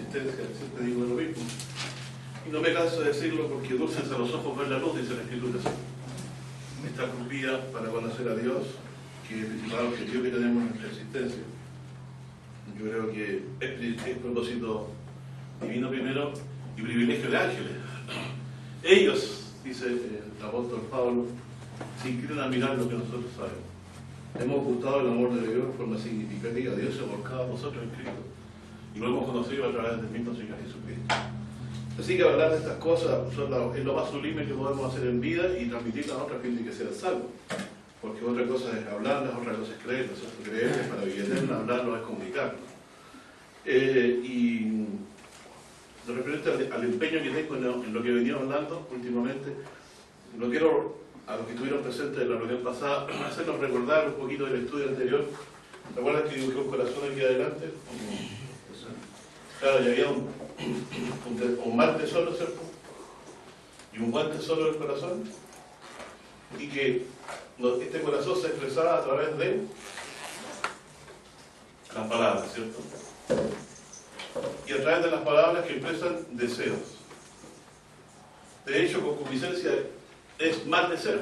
existencia, siempre digo lo mismo. Y no me canso de decirlo porque dulces a los ojos ver la luz, dice la Escritura. Esta cumplida para conocer a Dios, que es el principal objetivo que tenemos en nuestra existencia. Yo creo que es propósito divino primero y privilegio de ángeles. Ellos, dice el apóstol Pablo, se inclinan a mirar lo que nosotros sabemos. Hemos ocultado el amor de Dios de forma significativa. Dios se ha volcado a nosotros en Cristo y lo hemos conocido a través del mismo Señor Jesucristo. Así que hablar de estas cosas es lo más sublime que podemos hacer en vida y transmitirlas a otras a fin de que sean salvos. Porque otra cosa es hablarlas, otra cosa es creerlas. Creerlas para vivirlas, hablarlo es comunicarlo. Y referente al empeño que tengo en lo que he venido hablando últimamente, lo quiero, a los que estuvieron presentes en la reunión pasada, hacernos recordar un poquito del estudio anterior. ¿Recuerdan que dibujé un corazón aquí adelante? Claro, y había un mal tesoro, ¿cierto? Y un buen tesoro del corazón. Y que este corazón se expresaba a través de las palabras, ¿cierto? Y a través de las palabras que expresan deseos. De hecho, concupiscencia es mal deseo.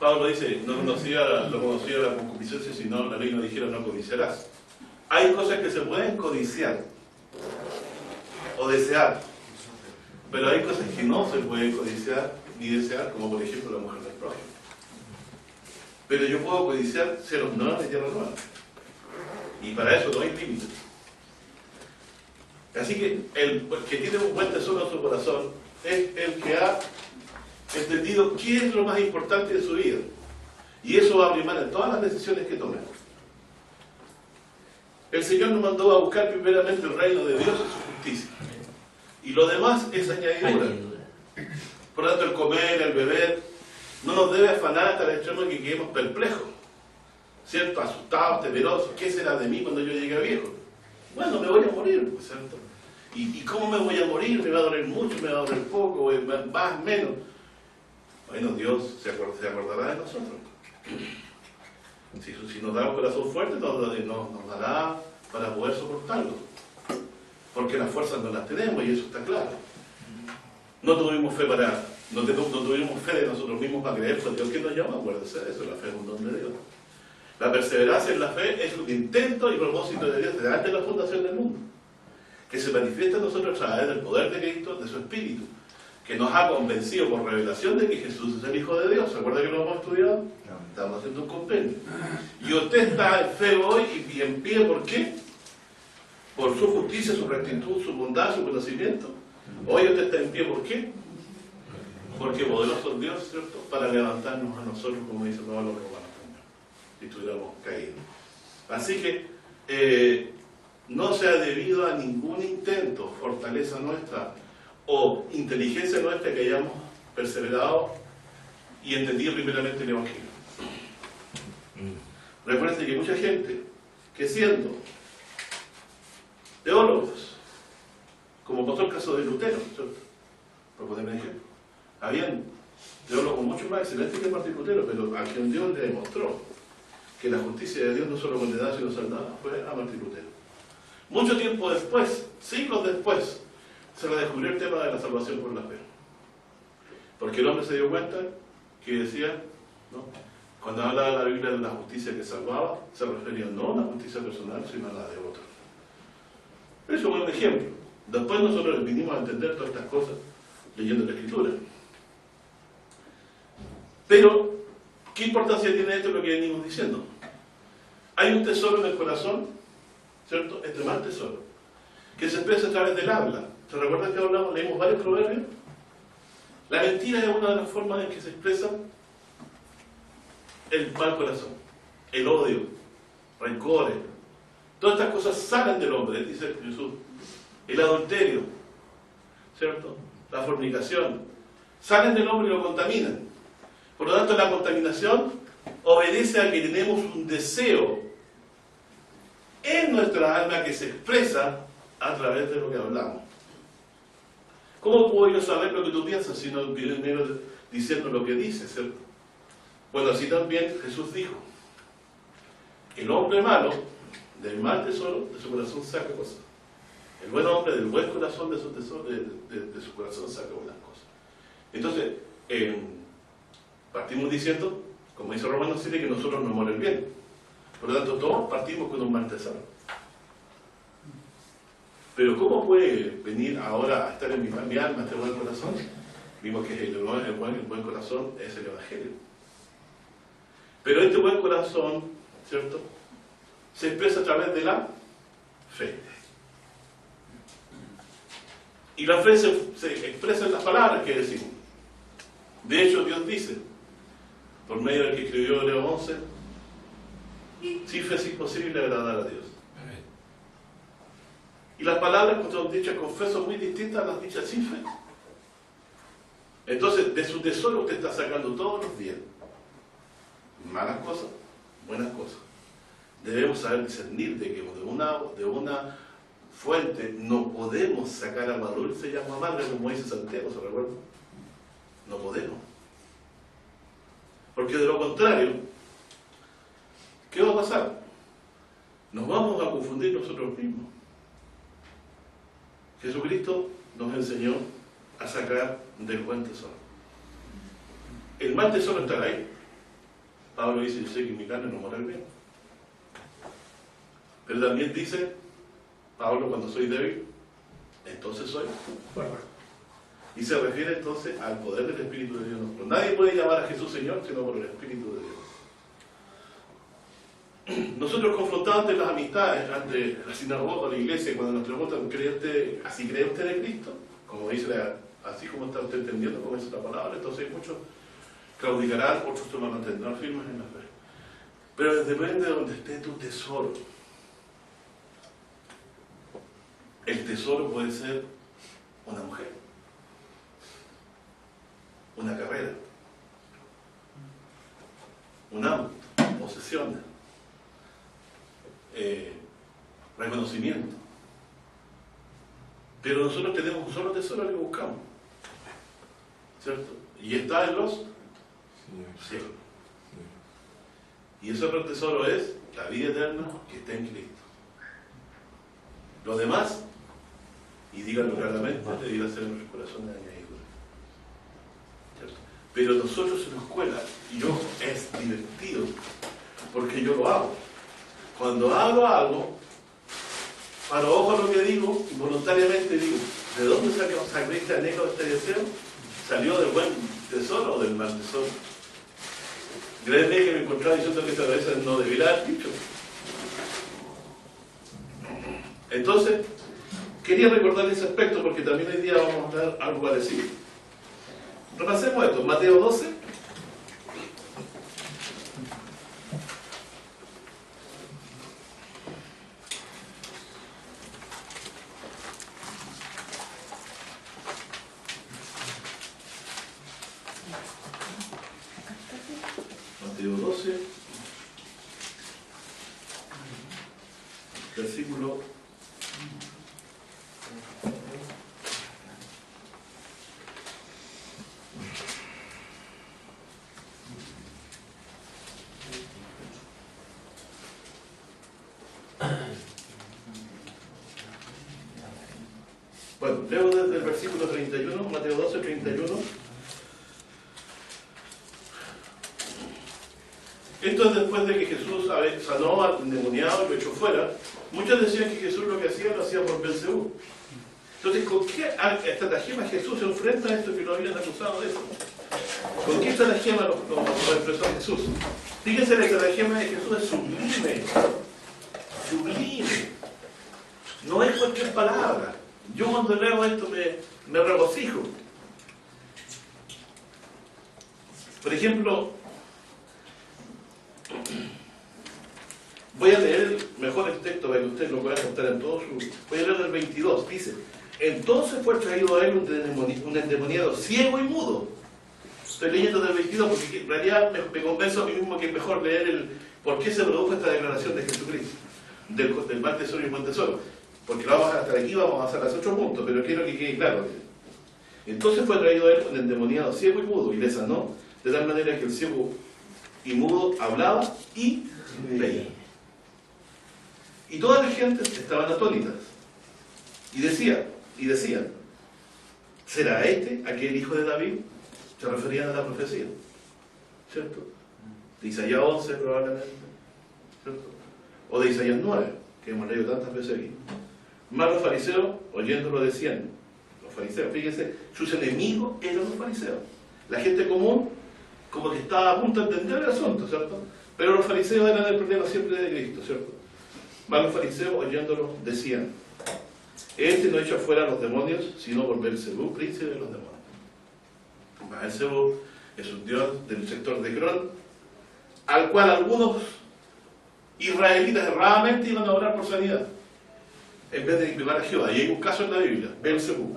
Pablo dice, no conocía la concupiscencia, sino la ley no dijera no codiciarás. Hay cosas que se pueden codiciar o desear, pero hay cosas que no se pueden codiciar ni desear, como por ejemplo la mujer del prójimo. Pero yo puedo codiciar cielos nuevos y tierra nueva, y para eso no hay límites. Así que el que tiene un buen tesoro en su corazón es el que ha entendido qué es lo más importante de su vida, y eso va a primar en todas las decisiones que tomemos. El Señor nos mandó a buscar primeramente el reino de Dios y su justicia, y lo demás es añadidura. Por lo tanto, el comer, el beber, no nos debe afanar hasta el extremo de que quedemos perplejos, ¿cierto? Asustados, temerosos. ¿Qué será de mí cuando yo llegue a viejo? Bueno, me voy a morir, ¿cierto? ¿Y cómo me voy a morir? ¿Me va a doler mucho? ¿Me va a doler poco? ¿Más? ¿Menos? Bueno, Dios se acordará de nosotros. Si nos da un corazón fuerte, nos dará para poder soportarlo. Porque las fuerzas no las tenemos, y eso está claro. No tuvimos fe no tuvimos fe de nosotros mismos para creer que Dios que nos llama. Acuérdense de eso, la fe es un don de Dios. La perseverancia en la fe es un intento y propósito de Dios desde antes de la fundación del mundo, que se manifiesta en nosotros a través del poder de Cristo, de su Espíritu, que nos ha convencido por revelación de que Jesús es el Hijo de Dios. ¿Se acuerda que lo hemos estudiado? Estamos haciendo un compendio. Y usted está en fe hoy y en pie, ¿por qué? Por su justicia, su rectitud, su bondad, su conocimiento. Hoy usted está en pie, ¿por qué? Porque poderoso es Dios, ¿cierto? Para levantarnos a nosotros, como dice Pablo los Romanos, si estuviéramos caídos. Así que no sea debido a ningún intento, fortaleza nuestra o inteligencia nuestra que hayamos perseverado y entendido primeramente el Evangelio. Recuerden que mucha gente que siendo teólogos, como pasó el caso de Lutero, ¿cierto? Por ponerme ejemplo, habían teólogos mucho más excelentes que Martín Lutero, pero a quien Dios le demostró que la justicia de Dios no solo condenada sino saldada fue a Martín Lutero. Mucho tiempo después, siglos después, se le descubrió el tema de la salvación por la fe. Porque el hombre se dio cuenta que decía, ¿no? Cuando hablaba la Biblia de la justicia que salvaba, se refería no a una justicia personal, sino a la de otro. Eso fue un ejemplo. Después nosotros vinimos a entender todas estas cosas leyendo la Escritura. Pero, ¿qué importancia tiene esto lo que venimos diciendo? Hay un tesoro en el corazón, ¿cierto? Este mal tesoro, que se expresa a través del habla. ¿Se recuerdan que leímos varios proverbios? La mentira es una de las formas en que se expresa el mal corazón, el odio, rencores. Todas estas cosas salen del hombre, dice Jesús. El adulterio, ¿cierto? La fornicación, salen del hombre y lo contaminan. Por lo tanto, la contaminación obedece a que tenemos un deseo en nuestra alma que se expresa a través de lo que hablamos. ¿Cómo puedo yo saber lo que tú piensas si no vienes diciendo lo que dices, ¿cierto? Bueno, así también Jesús dijo, el hombre malo, del mal tesoro de su corazón saca cosas. El buen hombre del buen corazón de su tesoro, de su corazón saca buenas cosas. Entonces, partimos diciendo, como dice Romanos 7, que nosotros nos mora el bien. Por lo tanto, todos partimos con un mal tesoro. Pero ¿cómo puede venir ahora a estar en mi alma este buen corazón? Vimos que el buen corazón es el Evangelio. Pero este buen corazón, ¿cierto?, se expresa a través de la fe. Y la fe se expresa en las palabras que decimos. De hecho, Dios dice, por medio del que escribió Hebreo 11, sin fe es imposible agradar a Dios. Y las palabras que son dichas con fe son muy distintas a las dichas sin fe. Entonces, de su tesoro usted está sacando todos los días malas cosas, buenas cosas. Debemos saber discernir de que de una fuente no podemos sacar agua dulce y agua amarga, como dice Santiago, ¿se recuerdan? No podemos. Porque de lo contrario, ¿qué va a pasar? Nos vamos a confundir nosotros mismos. Jesucristo nos enseñó a sacar del buen tesoro. El mal tesoro estará ahí. Pablo dice, yo sé que en mi carne no mora el bien. Pero también dice, Pablo, cuando soy débil, entonces soy fuerte. Y se refiere entonces al poder del Espíritu de Dios. Nadie puede llamar a Jesús Señor, sino por el Espíritu de Dios. Nosotros confrontamos ante las amistades, ante la sinagoga, la iglesia, cuando nos preguntan, ¿así cree usted de Cristo? Como dice, así como está usted entendiendo, como dice la palabra, entonces muchos claudicarán, otros se mantendrán firmes en la fe. Pero depende de donde esté tu tesoro. El tesoro puede ser una mujer, una carrera, un auto, posesiones, reconocimiento. Pero nosotros tenemos un solo tesoro que buscamos, ¿cierto? Y está en los cielos. Y ese otro tesoro es la vida eterna que está en Cristo. Lo demás, y díganlo claramente, debiera ser en nuestros corazones de añadidura. ¿Cierto? Pero nosotros se nos cuela, y es divertido, porque yo lo hago. Cuando hago algo, paro ojo a lo que digo, y voluntariamente digo, ¿de dónde salió este anhelo, este deseo? ¿Salió del buen tesoro o del mal tesoro? Créeme que me encontraba diciendo que esta vez no debiera haber dicho. Entonces, quería recordar ese aspecto porque también hoy día vamos a hablar algo parecido. Repasemos esto, Mateo 12. Mateo 12, versículo 31, Mateo 12, 31. Esto es después de que Jesús sanó al endemoniado y lo echó fuera. Muchos decían que Jesús lo hacía por Belcebú. Entonces, ¿con qué estratagema Jesús se enfrenta a esto que lo habían acusado de eso? ¿Con qué estratagema lo expresó Jesús? Fíjense, la estratagema de Jesús es sublime. Sublime. No es cualquier palabra. Yo cuando leo esto me regocijo. Por ejemplo, voy a leer mejor el texto para que ustedes lo puedan contar en todo su... Voy a leer el 22, dice: entonces fue traído a él un endemoniado ciego y mudo. Estoy leyendo del 22 porque en realidad me convenzo a mí mismo que es mejor leer por qué se produjo esta declaración de Jesucristo, del mal tesoro y el buen tesoro. Porque lo vamos a hasta aquí, vamos a pasar a los 8 puntos, pero quiero que quede claro. Entonces fue traído a él un endemoniado ciego y mudo, y le sanó, de tal manera que el ciego y mudo hablaba y veía. Y toda la gente estaban atónitas. Y decían, ¿será este aquel hijo de David? Se referían a la profecía, ¿cierto? De Isaías 11 probablemente, ¿cierto? O de Isaías 9, que hemos leído tantas veces aquí. Más los fariseos, oyéndolo, decían, los fariseos, fíjense, sus enemigos eran los fariseos. La gente común, como que estaba a punto de entender el asunto, ¿cierto? Pero los fariseos eran el problema siempre de Cristo, ¿cierto? Más los fariseos, oyéndolo, decían, este no echa fuera a los demonios, sino por Beelzebú, príncipe de los demonios. Beelzebú es un dios del sector de Crón, al cual algunos israelitas erradamente iban a orar por sanidad, en vez de invocar a Jehová. Y hay un caso en la Biblia, Beelzebú,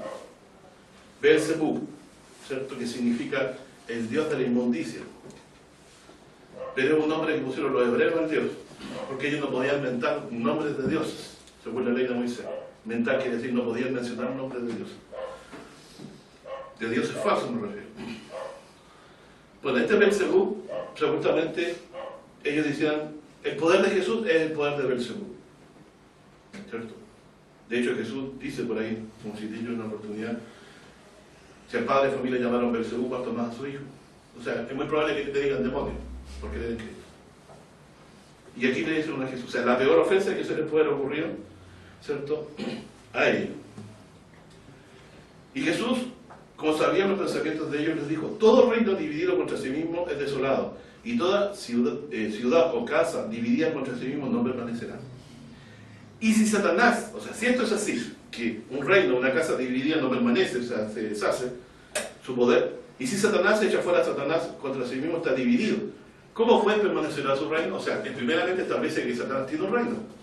¿cierto? Que significa el dios de la inmundicia. Pero es un nombre que pusieron los hebreos al dios, porque ellos no podían inventar nombres de dioses, según la ley de Moisés. Mental quiere decir no podían mencionar nombres de dioses. De dioses falsos me refiero. Bueno, este Beelzebú, seguramente ellos decían, el poder de Jesús es el poder de Beelzebú, ¿cierto? De hecho Jesús dice por ahí, como si dicho en una oportunidad, si al padre de familia llamaron Beelzebú, ¿cuánto más a su hijo? O sea, es muy probable que te digan demonio, porque le den Cristo. Y aquí le dicen a Jesús, o sea, la peor ofensa que se les puede haber ocurrido, ¿cierto?, a ellos. Y Jesús, como sabían los pensamientos de ellos, les dijo, todo reino dividido contra sí mismo es desolado, y toda ciudad o casa dividida contra sí mismo no permanecerá. Y si Satanás, o sea, si esto es así, que un reino, una casa dividida no permanece, o sea, se deshace su poder, y si Satanás echa fuera a Satanás contra sí mismo, está dividido, ¿cómo pues permanecerá su reino? O sea, que primeramente establece que Satanás tiene un reino.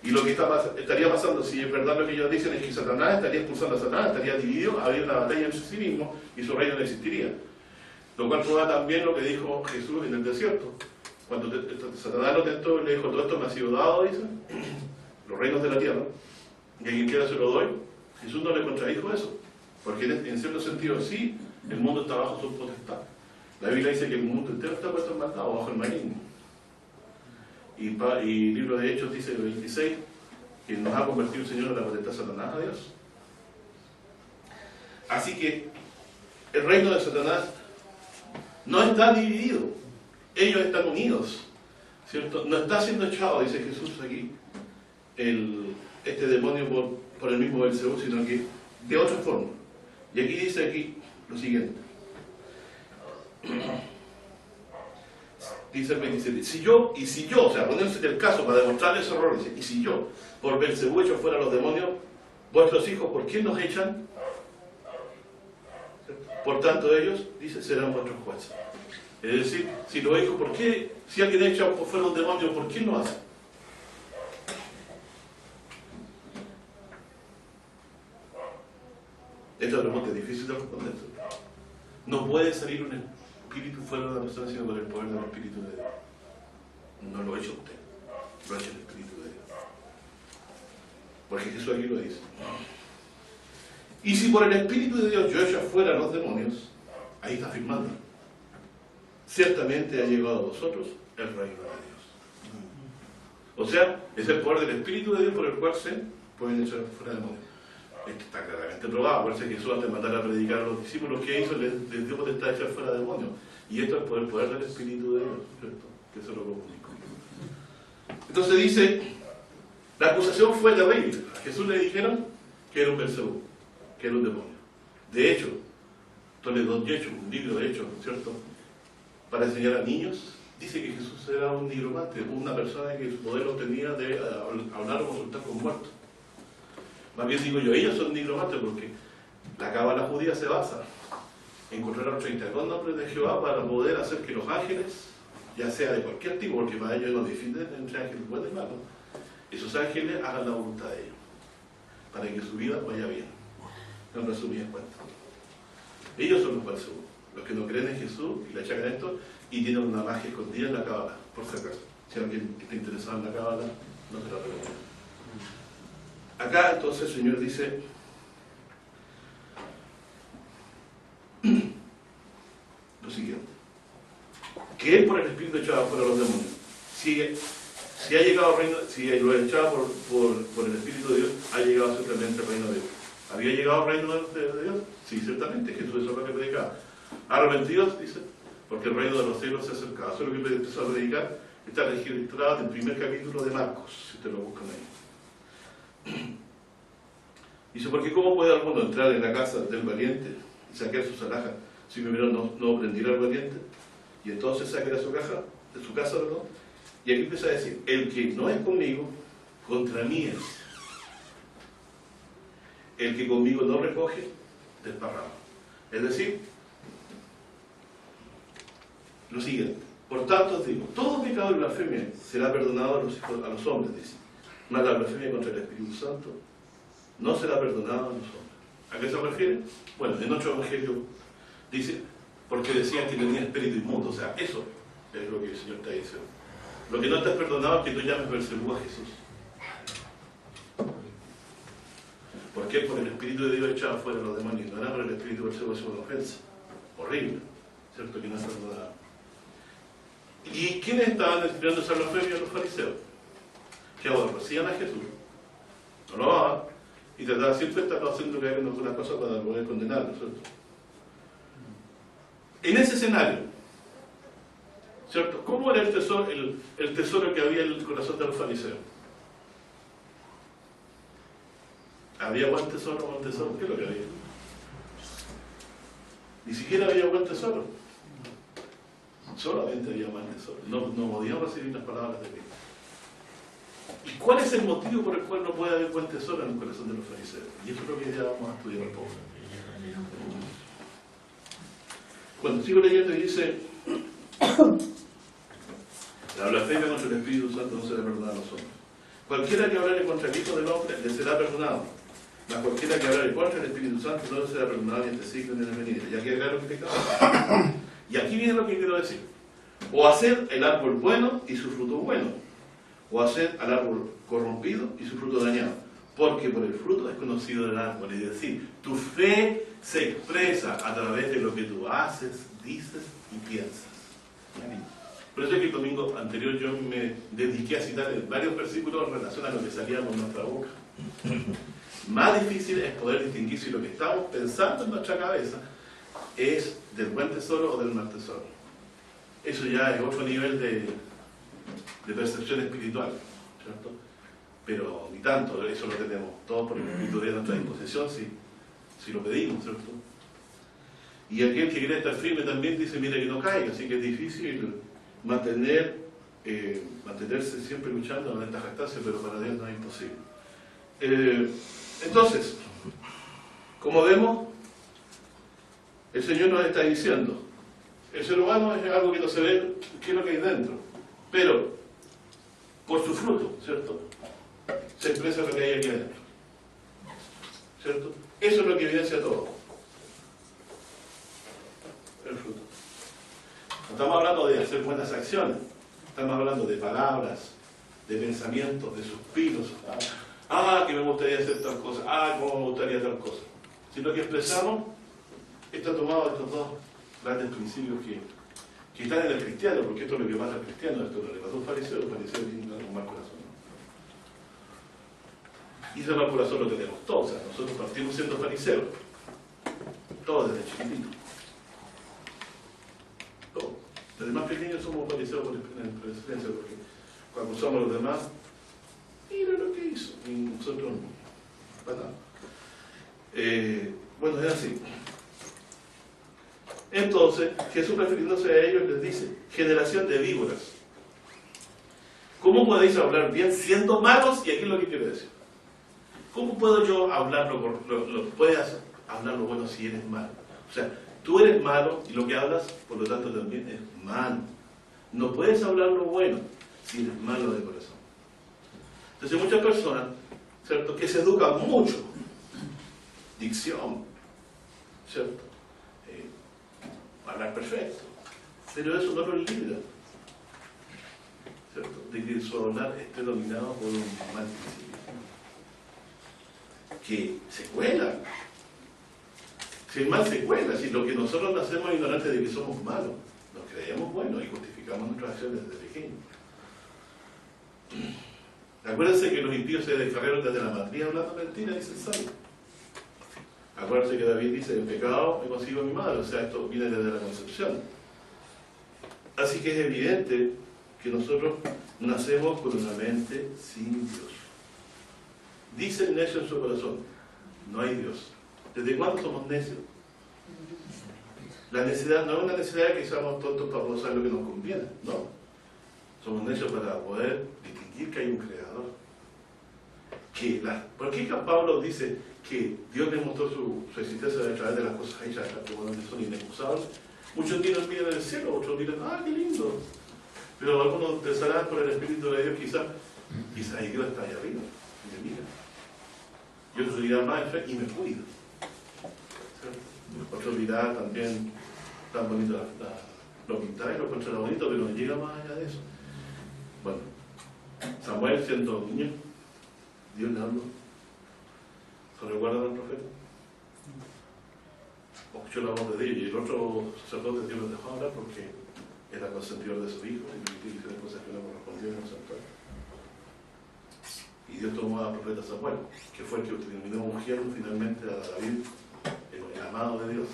Y lo que estaría pasando, si es verdad lo que ellos dicen, es que Satanás estaría expulsando a Satanás, estaría dividido, habría una batalla en sí mismo y su reino no existiría. Lo cual prueba también lo que dijo Jesús en el desierto. Cuando Satanás lo tentó, le dijo, todo esto me ha sido dado, dice, los reinos de la tierra, y a quien quiera se lo doy. Jesús no le contradijo eso, porque en cierto sentido sí, el mundo está bajo su potestad. La Biblia dice que el mundo entero está puesto en maldad, bajo el maligno. Y el libro de Hechos dice el 26 que nos ha convertido el Señor en la potestad de Satanás a Dios. Así que el reino de Satanás no está dividido, ellos están unidos, ¿cierto? No está siendo echado, dice Jesús aquí, este demonio por el mismo Beelzebú, sino que de otra forma. Y aquí dice aquí lo siguiente. Dice el 27, si yo, o sea, ponerse el caso para demostrar ese error, dice, y si yo, por Beelzebú echo fuera a los demonios, vuestros hijos, ¿por quién nos echan? Por tanto ellos, dice, serán vuestros jueces. Es decir, si los hijos, ¿por qué? Si alguien echa fuera un demonio, ¿por quién lo hace? Esta pregunta es difícil de responder. No puede salir un espíritu fuera de la persona sino por el poder del Espíritu de Dios. No lo ha hecho usted, lo ha hecho el Espíritu de Dios. Porque Jesús aquí lo dice. Y si por el Espíritu de Dios yo echo afuera a los demonios, ahí está afirmando, ciertamente ha llegado a vosotros el reino de Dios. O sea, es el poder del Espíritu de Dios por el cual se pueden echar fuera demonios. Esto está claramente probado, por eso Jesús antes de mandar a predicar a los discípulos que hizo, les dio potestad de echar fuera demonios. Y esto es por el poder del Espíritu de Dios, ¿cierto? Que eso lo comunicó. Entonces dice, la acusación fue terrible. A Jesús le dijeron que era un Beelzebú, que era un demonio. De hecho, Toledo Yecho, un libro de Hechos, ¿cierto?, para enseñar a niños, dice que Jesús era un nigromante, una persona que su poder lo tenía de hablar o consultar con muertos. Más bien digo yo, ellos son nigromantes porque la cábala judía se basa en encontrar los 32 nombres de Jehová para poder hacer que los ángeles, ya sea de cualquier tipo, porque para ellos no definen entre ángeles buenos y malos, esos ángeles hagan la voluntad de ellos, para que su vida vaya bien. En resumidas cuentas. Ellos son los falsos, los que no creen en Jesús y le achacan esto y tienen una magia escondida en la cábala, por si acaso. Si alguien está interesado en la cábala, no se la pregunta. Acá entonces el Señor dice lo siguiente, que Él por el Espíritu echaba fuera a los demonios. Si si ha llegado al reino, si lo echaba por el Espíritu de Dios, ha llegado simplemente al reino de Dios. ¿Había llegado al reino de Dios? Sí, ciertamente, Jesús eso es lo que predicaba. Arrepentidos, dice, porque el reino de los cielos se ha acercado. Eso es lo que empezó a predicar. Está registrado en el primer capítulo de Marcos, si ustedes lo buscan ahí. Dice, porque ¿cómo puede alguno entrar en la casa del valiente y saquear sus alhajas si primero no prendiera al valiente? Y entonces saque de su casa, perdón. Y aquí empieza a decir, el que no es conmigo, contra mí es. El que conmigo no recoge, desparrama. Es decir, lo siguiente, por tanto os digo, todo pecado y blasfemia será perdonado a los hombres, dice. Mas la blasfemia contra el Espíritu Santo no será perdonado a los hombres. ¿A qué se refiere? Bueno, en otro evangelio dice, porque decían que tenía espíritu inmundo. O sea, eso es lo que el Señor está diciendo. Lo que no te has perdonado es que tú llames Belcebú a Jesús. ¿Por qué? Por el Espíritu de Dios echaba fuera a los demonios. No era por el Espíritu de Belcebú, es una ofensa. Horrible. ¿Cierto? Que no es perdonado. ¿Y quiénes estaban estudiando esa blasfemia? Los fariseos. Que aborrecían a Jesús. No lo amaban. Y trataban siempre de estar haciendo caer en alguna cosa para poder condenarlo, ¿cierto? En ese escenario, ¿cierto? ¿Cómo era el tesoro que había en el corazón de los fariseos? ¿Había buen tesoro o mal tesoro? ¿Qué es lo que había? Ni siquiera había buen tesoro. Solamente había mal tesoro. No podían recibir las palabras de Cristo. ¿Y cuál es el motivo por el cual no puede haber buen tesoro en el corazón de los fariseos? Y eso es lo que ya vamos a estudiar un poco. Cuando sigo leyendo y dice, la blasfemia contra el Espíritu Santo no será perdonada a los hombres. Cualquiera que hablare contra el Hijo del Hombre le será perdonado, mas cualquiera que hablare contra el Espíritu Santo no le será perdonado ni en este siglo ni en el venidero. Ya queda claro que pecado. Y aquí viene lo que quiero decir. O hacer el árbol bueno y su fruto bueno, o hacer al árbol corrompido y su fruto dañado. Porque por el fruto es conocido el árbol. Es decir, tu fe se expresa a través de lo que tú haces, dices y piensas. Por eso es que el domingo anterior yo me dediqué a citar varios versículos en relación a lo que salía por nuestra boca. Más difícil es poder distinguir si lo que estamos pensando en nuestra cabeza es del buen tesoro o del mal tesoro. Eso ya es otro nivel de percepción espiritual, ¿cierto? Pero ni tanto, eso lo tenemos todos por el Espíritu de Dios a nuestra disposición si lo pedimos, ¿cierto? Y aquel que quiere estar firme también dice, mira que no caiga, así que es difícil mantenerse siempre luchando en esta jactancia, pero para Dios no es imposible. Entonces, como vemos, el Señor nos está diciendo, el ser humano es algo que no se ve, qué es lo que hay dentro, pero por su fruto, ¿cierto? Se expresa lo que hay aquí adentro, ¿cierto? Eso es lo que evidencia todo. El fruto. No estamos hablando de hacer buenas acciones, estamos hablando de palabras, de pensamientos, de suspiros. Que me gustaría hacer tal cosa, cómo me gustaría tal cosa. Si lo que expresamos está tomado de estos dos grandes principios que están en el cristiano, porque esto es lo que pasa al cristiano, esto es lo que pasa a un fariseo, el fariseo tiene un mal corazón. Y ese mal corazón lo tenemos todos, o sea, nosotros partimos siendo fariseos, todos desde chiquititos. Todos. Desde más pequeños somos fariseos por excelencia, porque cuando somos los demás, mira lo que hizo, y nosotros no, para nada. Bueno, es así. Entonces, Jesús refiriéndose a ellos les dice, generación de víboras, ¿cómo podéis hablar bien siendo malos? Y aquí es lo que quiero decir. ¿Cómo puedo yo hablarlo? Puedes hablar lo bueno si eres malo. O sea, tú eres malo y lo que hablas, por lo tanto, también es malo. No puedes hablar lo bueno si eres malo de corazón. Entonces, muchas personas, ¿cierto?, que se educan mucho, dicción, ¿cierto?, hablar perfecto, pero eso no los libra, ¿cierto?, de que su hablar esté dominado por un mal principio que se cuela. Si el mal se cuela, si lo que nosotros nacemos ignorantes de que somos malos, nos creemos buenos y justificamos nuestras acciones desde pequeños. Acuérdense que los impíos se descargaron desde la matriz hablando mentira, dice el Salmo. Acuérdense que David dice, el pecado me consigo a mi madre, o sea, esto viene desde la concepción. Así que es evidente que nosotros nacemos con una mente sin Dios. Dice el necio en su corazón, no hay Dios. ¿Desde cuándo somos necios? La necedad no es una necesidad que seamos tontos para poder saber lo que nos conviene, no. Somos necios para poder distinguir que hay un creador. ¿Por qué Pablo dice que Dios le mostró su existencia a través de las cosas hechas que son inexcusables? Muchos miran en el cielo, otros miran, ¡ah, qué lindo! Pero algunos pensarán por el Espíritu de Dios, quizás Dios está ahí arriba, y me mira. Y otros dirán más en fe y me cuida. Otros dirán también, tan bonito lo pintáis, lo encontrará bonito, pero no llega más allá de eso. Bueno, Samuel siendo niño, Dios le habló. ¿Se recuerdan al profeta? Escuchó la voz de Dios y el otro sacerdote Dios lo dejó hablar porque era consentidor de su hijo y hicieron cosas que no correspondían en el santuario. Y Dios tomó al profeta Samuel, que fue el que terminó ungiendo finalmente a David, el amado de Dios.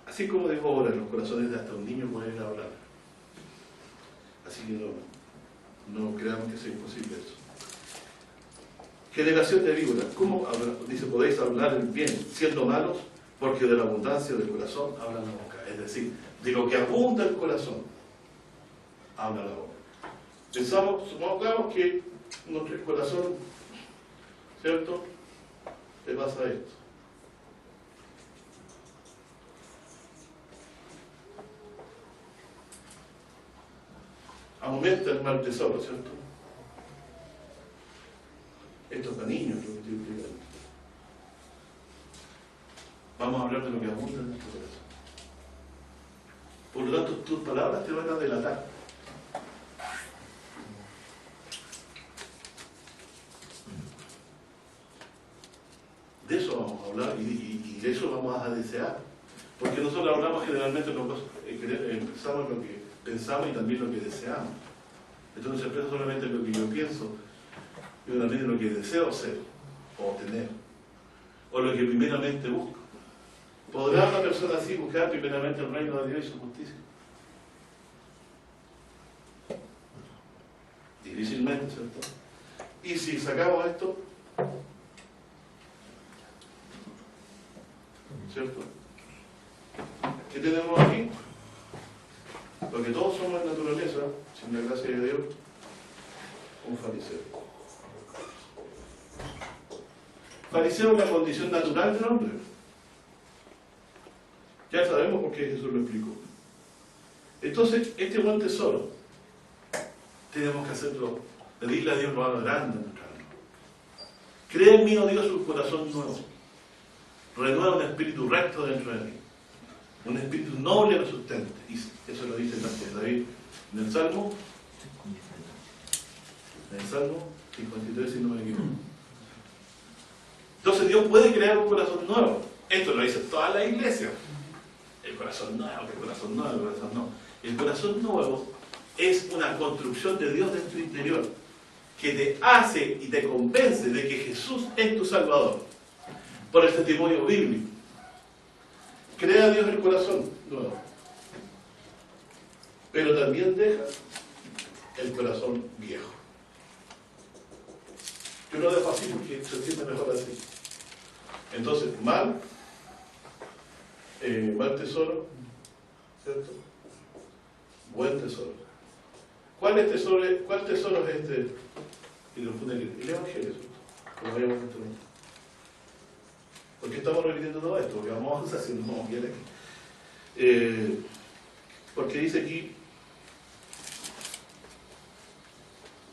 Así como dijo ahora, en los corazones de hasta un niño pueden hablar. Así que no creamos que sea imposible eso. Generación de víboras. ¿Cómo habla? Dice, podéis hablar el bien siendo malos, porque de la abundancia del corazón habla la boca. Es decir, de lo que abunda el corazón, habla la boca. Supongamos que nuestro corazón, ¿cierto?, le pasa esto. Aumenta el mal tesoro, ¿cierto? Esto es para niños, lo que estoy explicando. Vamos a hablar de lo que abunda en nuestro corazón. Por lo tanto, tus palabras te van a delatar. De eso vamos a hablar y de eso vamos a desear. Porque nosotros hablamos generalmente, expresamos lo que pensamos y también lo que deseamos. Entonces se expresa solamente lo que yo pienso, pero también lo que deseo ser o tener, o lo que primeramente busco. ¿Podrá una persona así buscar primeramente el reino de Dios y su justicia? Difícilmente, ¿cierto? Y si sacamos esto, ¿cierto? ¿Qué tenemos aquí? Porque todos somos en naturaleza, sin la gracia de Dios, un fariseo. Fariseo es la condición natural del hombre. Ya sabemos por qué Jesús lo explicó. Entonces, este buen tesoro, tenemos que hacerlo, pedirle a Dios lo haga grande en nuestra alma. Crea en mí, oh Dios, un corazón nuevo. Renueva un espíritu recto dentro de mí. Un espíritu noble lo sustente. Y eso lo dice David en el Salmo 53, si no me equivoco. Entonces Dios puede crear un corazón nuevo. Esto lo dice toda la iglesia. El corazón nuevo, el corazón nuevo, el corazón nuevo. El corazón nuevo es una construcción de Dios en tu interior que te hace y te convence de que Jesús es tu Salvador por el testimonio bíblico. Crea Dios el corazón nuevo, pero también deja el corazón viejo. Yo lo dejo así porque se siente mejor así. Entonces, mal tesoro, ¿cierto? Buen tesoro. ¿Cuál tesoro es este? El Evangelio, como habíamos visto. ¿Por qué estamos repitiendo todo esto? Porque vamos haciendo bien aquí. Porque dice aquí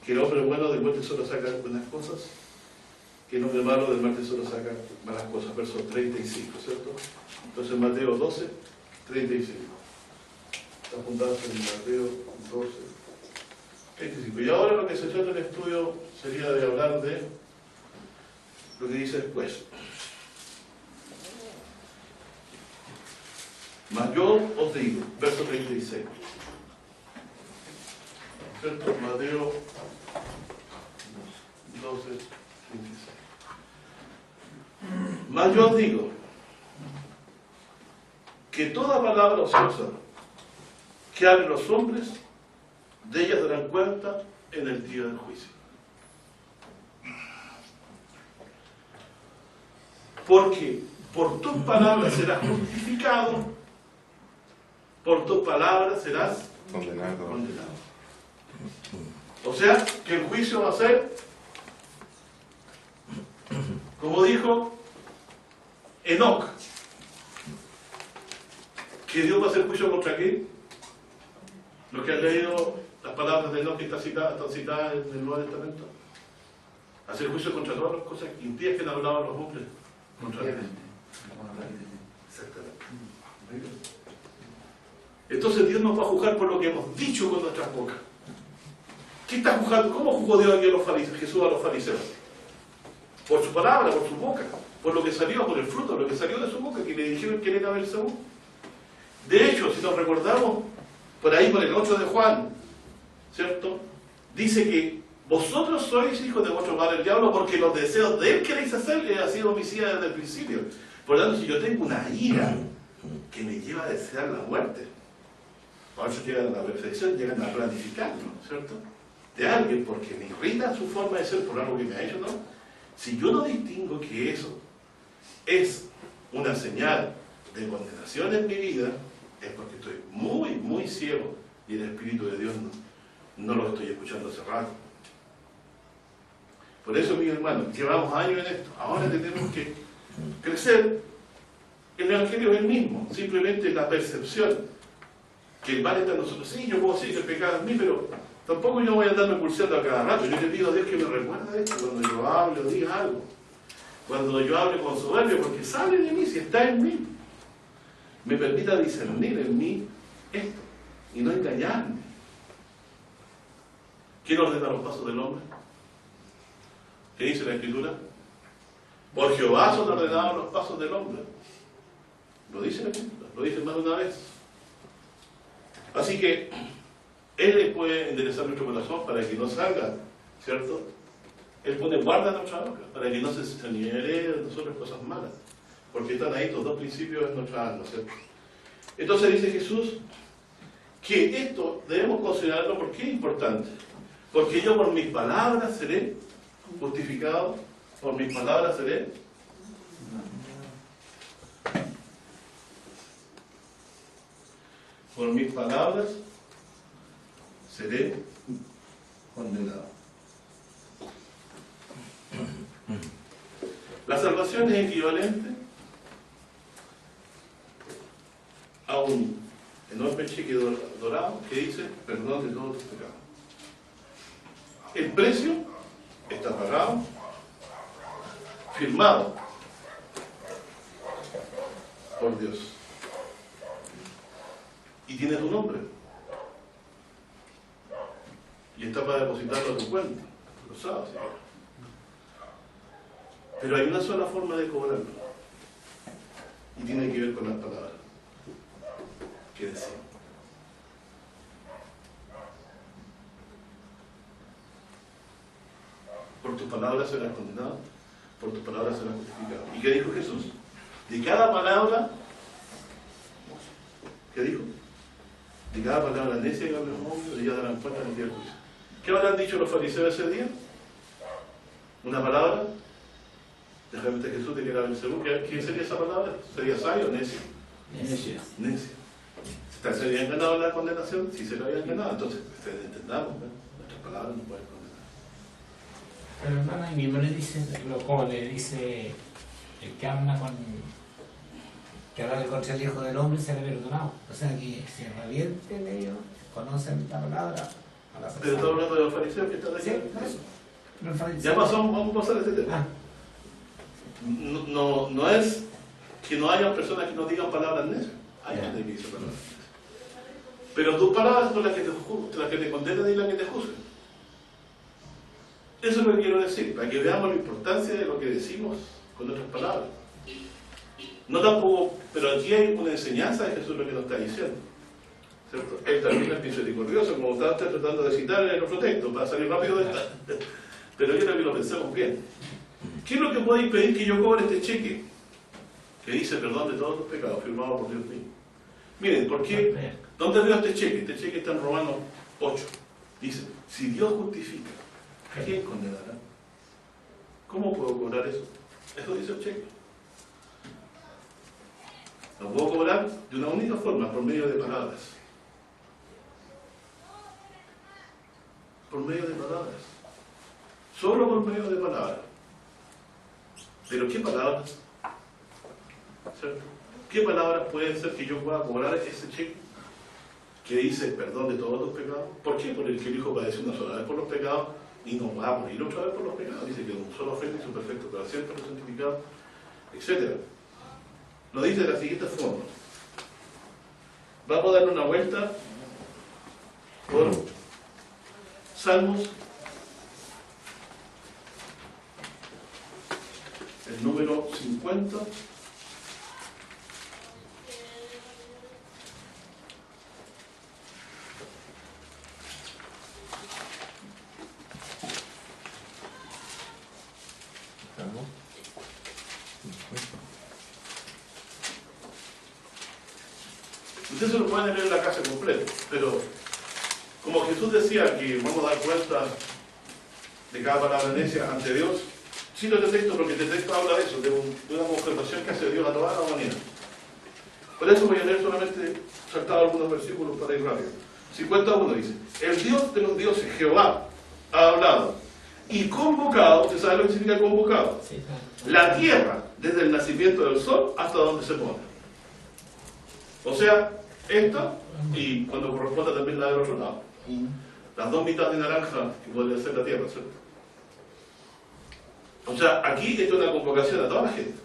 que el hombre bueno del buen tesoro saca buenas cosas, que el hombre malo del mal tesoro saca malas cosas. Verso 35, ¿cierto? Entonces Mateo 12, 35. Está apuntado en Mateo 12, 35. Y ahora lo que se trata en el estudio sería de hablar de lo que dice después. Mas yo os digo, verso 36. ¿Cierto? Mateo 14, 26. Mas yo os digo que toda palabra ociosa que hablen los hombres, de ellas darán cuenta en el día del juicio. Porque por tus palabras serás justificado, por tus palabras serás condenado. O sea, que el juicio va a ser, como dijo Enoc, que Dios va a hacer juicio contra quién. Los que han leído las palabras de Enoc que están citadas en el Nuevo Testamento. Hacer juicio contra todas las cosas impías que han hablado los hombres contra Dios. Exactamente. Entonces Dios nos va a juzgar por lo que hemos dicho con nuestras bocas. ¿Qué está juzgando? ¿Cómo juzgó Dios aquí a los fariseos, Jesús a los fariseos? Por su palabra, por su boca, por lo que salió, por el fruto, lo que salió de su boca, que le dijeron que era Beelzebú. De hecho, si nos recordamos, por ahí por el 8 de Juan, ¿cierto? Dice que vosotros sois hijos de vuestro padre el diablo porque los deseos de él queréis hacer, él ha sido homicida desde el principio. Por lo tanto, si yo tengo una ira que me lleva a desear la muerte, por eso llegan a la reflexión, llegan a planificarlo, ¿cierto? De alguien porque me irrita su forma de ser por algo que me ha hecho, ¿no? Si yo no distingo que eso es una señal de condenación en mi vida, es porque estoy muy, muy ciego y el Espíritu de Dios no lo estoy escuchando hace rato. Por eso, mis hermanos, llevamos años en esto. Ahora tenemos que crecer. El Evangelio es el mismo, simplemente la percepción que el mal está en nosotros. Sí, yo puedo decir que el pecado es mío, pero tampoco yo voy a andarme pulseando a cada rato. Yo le pido a Dios que me recuerde esto cuando yo hable o diga algo. Cuando yo hable con soberbia, porque sale de mí, si está en mí. Me permita discernir en mí esto y no engañarme. ¿Quién ordena los pasos del hombre? ¿Qué dice la Escritura? Por Jehová son ordenados los pasos del hombre. Lo dice la Escritura, lo dice más de una vez. Así que Él puede enderezar nuestro corazón para que no salga, ¿cierto? Él pone guarda en nuestra boca para que no se señale de nosotros cosas malas. Porque están ahí los dos principios en nuestra alma, ¿cierto? Entonces dice Jesús que esto debemos considerarlo porque es importante. Porque yo por mis palabras seré justificado, por mis palabras seré por mis palabras seré condenado. La salvación es equivalente a un enorme cheque dorado que dice perdón de todos tus pecados. El precio está pagado, firmado por Dios y tiene tu nombre y está para depositarlo a tu cuenta, lo sabes, ¿sí? Pero hay una sola forma de cobrarlo y tiene que ver con las palabras que decimos. Por tus palabras serás condenado, por tus palabras serás justificado. ¿Y qué dijo Jesús? De cada palabra, ¿qué dijo? De cada palabra necia que habla el hombre, ellos darán cuenta en el día del juicio. ¿Qué habrán dicho los fariseos ese día? ¿Una palabra? Déjame ver Jesús de que era Beelzebú. ¿Qué sería esa palabra? ¿Sería sabio o necio? Necio. Necio. ¿Se habían ganado la condenación? Sí, se lo habían ganado. Entonces, entendamos, ¿no? Nuestras palabras no pueden condenar. Pero hermano, ahí mismo le dice, como le dice el que habla contra el Hijo del Hombre será perdonado. O sea que se revienten ellos, conocen la palabra. Pero está hablando de los fariseos que están aquí. Sí, eso. Los fariseos. Ya pasó, vamos a pasar a ese tema. No es que no haya personas que no digan palabras necias. Hay gente que dice palabras necias. Pero tus palabras son las que te condenan y las que te juzgan. Eso es lo que quiero decir, para que veamos la importancia de lo que decimos con nuestras palabras. No tampoco, pero aquí hay una enseñanza de Jesús lo que nos está diciendo, ¿cierto? Él también es misericordioso, como estaba tratando de citar en el otro texto, para salir rápido de esta. Pero quiero que lo pensemos bien. ¿Qué es lo que puede impedir que yo cobre este cheque que dice perdón de todos tus pecados, firmado por Dios mismo? Miren, ¿por qué? ¿Dónde veo este cheque? Este cheque está en Romanos 8. Dice, si Dios justifica, ¿a quién condenará? ¿Cómo puedo cobrar eso? Eso dice el cheque. Lo puedo cobrar de una única forma, por medio de palabras. Por medio de palabras. Solo por medio de palabras. ¿Pero qué palabras? ¿Cierto? ¿Qué palabras pueden ser que yo pueda cobrar ese cheque que dice perdón de todos los pecados? ¿Por qué? Porque el Hijo padeció una sola vez por los pecados y no va a morir otra vez por los pecados. Dice que un solo ofrenda hizo perfecto para siempre los santificados, etc. Lo dice de la siguiente forma. Vamos a darle una vuelta por Salmos, el número 50. Usted se lo puede leer en la casa completa, pero como Jesús decía que vamos a dar cuenta de cada palabra necia ante Dios, cito este texto porque este texto habla de eso, de una observación que hace Dios a toda la humanidad. Por eso voy a leer solamente, saltado algunos versículos para ir rápido. 51 dice, el Dios de los dioses, Jehová, ha hablado y convocado, ¿usted sabe lo que significa convocado? Sí, La tierra, desde el nacimiento del sol hasta donde se pone. O sea, esta, y cuando corresponda también la del otro lado. Las dos mitades de naranja que podría ser la tierra, ¿cierto? O sea, aquí esto es una convocación a toda la gente.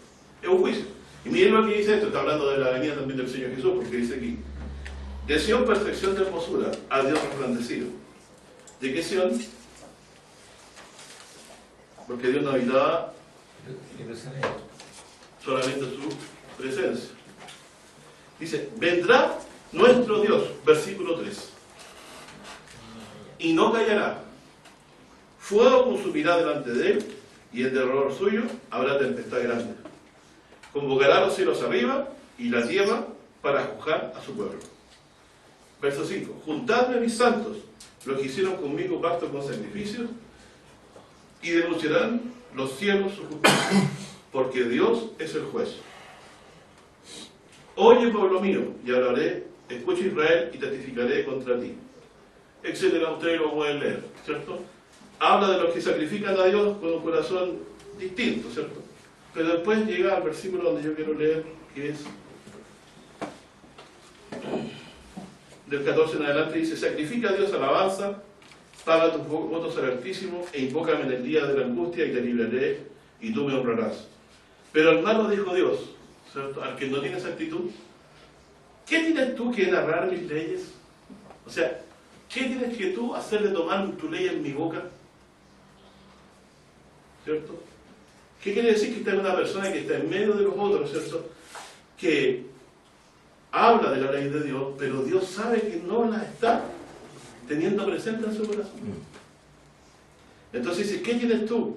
Es un juicio. Y miren lo que dice esto, está hablando de la venida también del Señor Jesús, porque dice aquí, de Sión perfección de hermosura, a Dios resplandecido. ¿De qué Sión? Porque Dios no habitaba solamente su presencia. Dice, vendrá nuestro Dios, versículo 3, y no callará. Fuego consumirá delante de él, y en derredor suyo habrá tempestad grande. Convocará los cielos arriba y la tierra para juzgar a su pueblo. Verso 5. Juntadme mis santos, los que hicieron conmigo pacto con sacrificios, y denunciarán los cielos su justicia, porque Dios es el juez. Oye, pueblo mío, y hablaré, escucha Israel, y testificaré contra ti. Etcétera, ustedes lo pueden leer, ¿cierto? Habla de los que sacrifican a Dios con un corazón distinto, ¿cierto? Pero después llega al versículo donde yo quiero leer, que es del 14 en adelante, dice, sacrifica a Dios alabanza, paga tus votos al Altísimo, e invócame en el día de la angustia, y te libraré, y tú me honrarás. Pero al malo dijo Dios, ¿cierto? Al que no tiene esa actitud, ¿qué tienes tú que narrar mis leyes? O sea, ¿qué tienes que tú hacer de tomar tu ley en mi boca? ¿Cierto? ¿Qué quiere decir? Que está en una persona que está en medio de los otros, ¿cierto? Que habla de la ley de Dios, pero Dios sabe que no la está teniendo presente en su corazón. Entonces dice, ¿qué tienes tú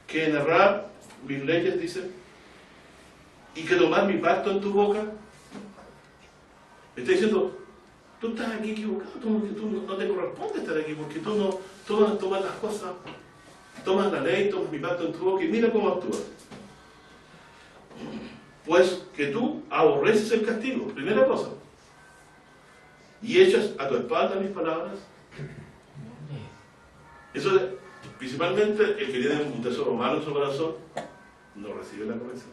que narrar mis leyes, dice, y que tomar mi pacto en tu boca? Está diciendo, tú estás aquí equivocado, tú no te corresponde estar aquí, porque tú no tomas las cosas, tomas la ley, tomas mi pacto en tu boca, y mira cómo actúas. Pues que tú aborreces el castigo, primera cosa, y echas a tu espalda mis palabras. Eso es, principalmente el que tiene un tesoro malo en su corazón no recibe la corrección,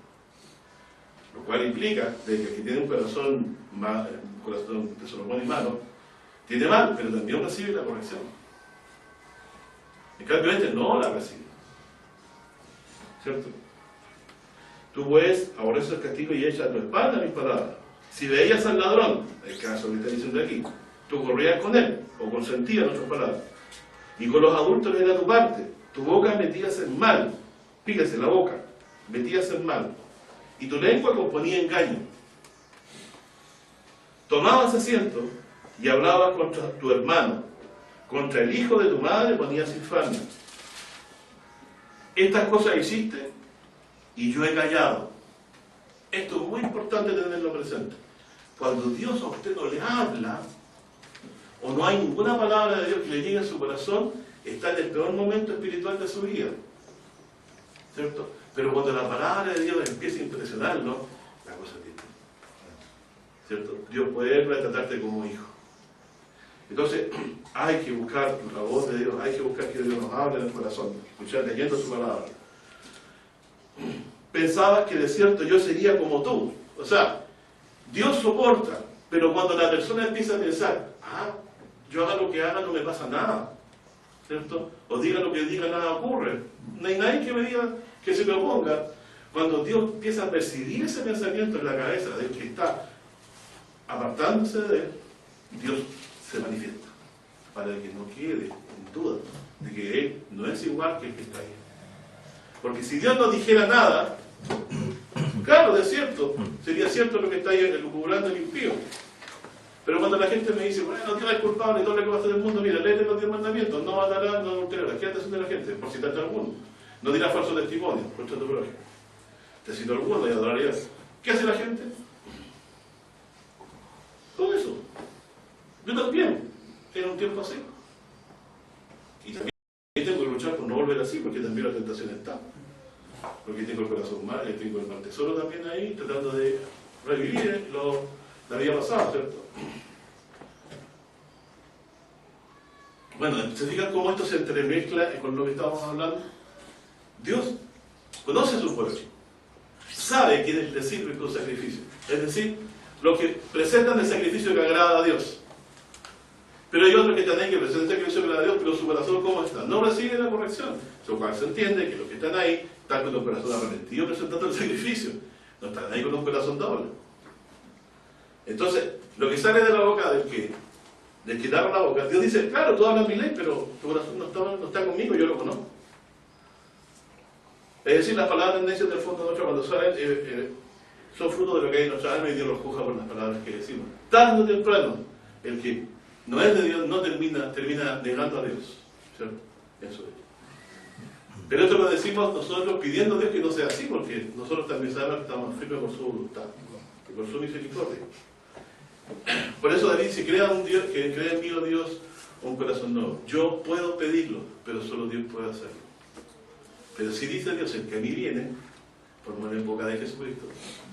lo cual implica de que el que tiene un corazón un tesoro bueno y malo tiene mal, pero también recibe la corrección. En cambio este no la recibe, ¿cierto? Tú pues aborreces el castigo y echas a tu espalda mis palabras. Si veías al ladrón, el caso que está diciendo aquí, tú corrías con él, o consentías en otras palabras, y con los adultos era tu parte, tu boca metías en mal, fíjese, la boca, metías en mal, y tu lengua componía engaño. Tomabas asiento y hablabas contra tu hermano, contra el hijo de tu madre ponías infamia. estas cosas hiciste y yo he callado. Esto es muy importante tenerlo presente. Cuando Dios a usted no le habla, o no hay ninguna palabra de Dios que le llegue a su corazón, está en el peor momento espiritual de su vida. ¿Cierto? Pero cuando la palabra de Dios empieza a impresionarlo, la cosa es distinta. ¿Cierto? Dios puede tratarte como hijo. Entonces, hay que buscar la voz de Dios, hay que buscar que Dios nos hable en el corazón, escuchar, leyendo su palabra. Pensabas que de cierto yo sería como tú. O sea, Dios soporta, pero cuando la persona empieza a pensar, yo haga lo que haga, no me pasa nada, ¿cierto? O diga lo que diga, nada ocurre. No hay nadie que me diga que se me oponga. Cuando Dios empieza a percibir ese pensamiento en la cabeza del que está apartándose de él, Dios se manifiesta, para que no quede en duda de que él no es igual que el que está ahí. Porque si Dios no dijera nada, claro, de cierto, sería cierto lo que está ahí elucubrando el impío. Pero cuando la gente me dice, bueno, Dios es culpable y todo lo que va a hacer el mundo, mira, léete los 10 mandamientos, no matarás, no adulterarás. ¿Qué hace de la gente? Por citarte alguno. No dirás falso testimonio, contra tu prójimo. Te cito alguno y adorarás. ¿Qué hace la gente? Todo eso. Yo también, en un tiempo así. Y también tengo que luchar por no volver así, porque también la tentación está. Porque tengo el corazón mal, y tengo el mal tesoro también ahí, tratando de revivir la vida pasada, ¿cierto? Bueno, ¿se fijan cómo esto se entremezcla con lo que estábamos hablando? Dios conoce a su pueblo, sabe quiénes le sirven con sacrificio, es decir, los que presentan el sacrificio que agrada a Dios. Pero hay otros que están ahí que presentan el sacrificio que agrada a Dios, pero su corazón, ¿cómo está? No recibe la corrección, lo cual se entiende que los que están ahí están con un corazón arrepentido presentando el sacrificio, no están ahí con un corazón doble. Entonces, lo que sale de la boca del que da la boca, Dios dice, claro, tú hablas mi ley, pero tu corazón no está conmigo, yo lo conozco. Es decir, las palabras tendencias del fondo de nuestro cuando salen son fruto de lo que hay en nuestra alma y Dios los juzga por las palabras que decimos. Tarde o temprano, el que no es de Dios no termina negando a Dios. ¿Cierto? Eso es. Pero esto lo decimos nosotros pidiendo a Dios que no sea así, porque nosotros también sabemos que estamos firmes por su voluntad y por su misericordia. Por eso David dice, crea un Dios, que crea en mí, oh Dios, un corazón nuevo. Yo puedo pedirlo, pero solo Dios puede hacerlo. Pero si dice Dios, el que a mí viene, por medio en boca de Jesucristo,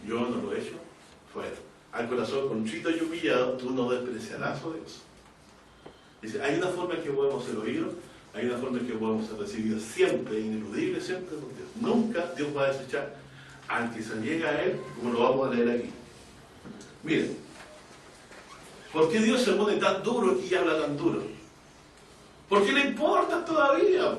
yo no lo he hecho fuera. Al corazón contrito y humillado, tú no despreciarás, oh Dios. Dice, hay una forma en que podemos ser oídos, hay una forma en que podemos ser recibidos siempre, ineludible, siempre por Dios. Nunca Dios va a desechar al que se llega a Él, como lo vamos a leer aquí. Miren, ¿por qué Dios se pone tan duro y habla tan duro? ¿Por qué le importa todavía?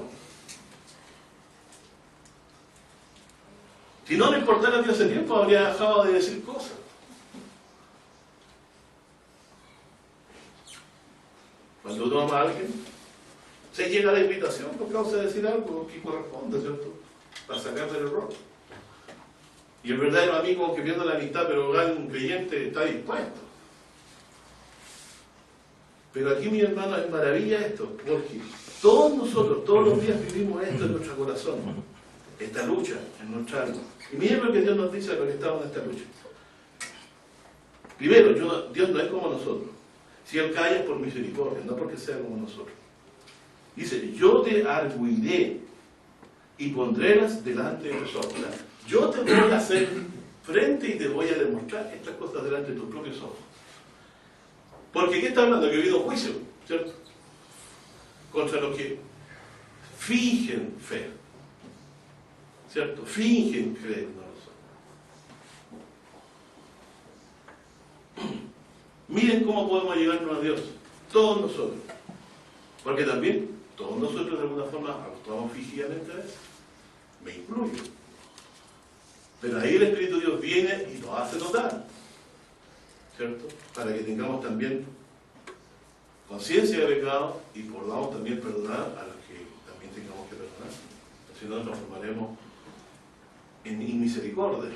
Si no le importara a Dios ese tiempo, habría dejado de decir cosas. Cuando uno ama a alguien, se llega la invitación por causa de decir algo que corresponde, ¿cierto? Para sacar del error. Y el verdadero amigo que pierde la amistad, pero gana un creyente, está dispuesto. Pero aquí, mi hermano, es maravilla esto, porque todos nosotros, todos los días vivimos esto en nuestro corazón, esta lucha en nuestra alma. Y miren lo que Dios nos dice a los que estamos en esta lucha. Primero, Dios no es como nosotros. Si Él calla es por misericordia, no porque sea como nosotros. Dice, yo te arguiré y pondrélas delante de tus ojos. Yo te voy a hacer frente y te voy a demostrar estas cosas delante de tus propios ojos. Porque ¿qué está hablando? Que ha habido juicio, ¿cierto? Contra los que fingen fe, ¿cierto? Fingen creer, no lo son. Miren cómo podemos llegarnos a Dios, todos nosotros. Porque también, todos nosotros de alguna forma actuamos fingidamente a eso. Me incluyo. Pero ahí el Espíritu de Dios viene y nos hace notar, ¿cierto? Para que tengamos también conciencia de pecado y podamos también perdonar a los que también tengamos que perdonar. Si no, nos transformaremos en misericordia.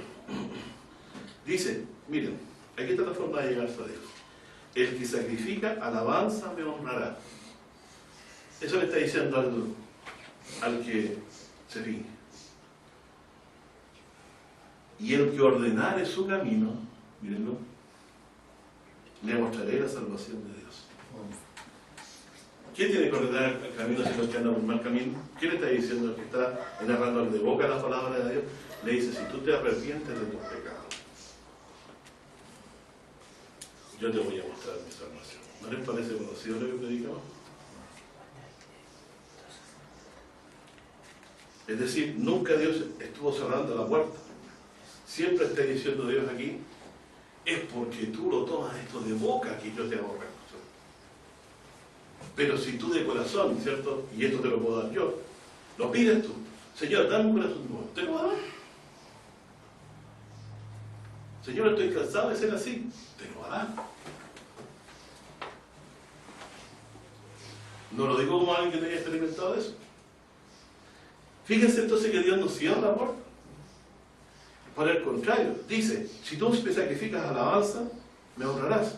Dice, miren, aquí está la forma de llegar a Dios. El que sacrifica alabanza me honrará. Eso le está diciendo al que se finge. Y el que ordenare su camino, mírenlo, le mostraré la salvación de Dios. ¿Quién tiene que ordenar el camino si los que andan por mal camino? ¿Quién le está diciendo el que está narrando de boca la palabra de Dios? Le dice, si tú te arrepientes de tus pecados, yo te voy a mostrar mi salvación. ¿No les parece conocido lo que predicamos? Es decir, nunca Dios estuvo cerrando la puerta. Siempre está diciendo Dios aquí, es porque tú lo tomas esto de boca que yo te hago reconocer. Pero si tú de corazón, ¿cierto? Y esto te lo puedo dar yo, lo pides tú. Señor, dame un corazón nuevo. ¿Te lo voy a dar? Señor, estoy cansado de ser así. Te lo voy a dar. No lo digo como alguien que no haya experimentado eso. Fíjense entonces que Dios nos cierra la puerta. Por el contrario, dice, si tú me sacrificas alabanza, me honrarás.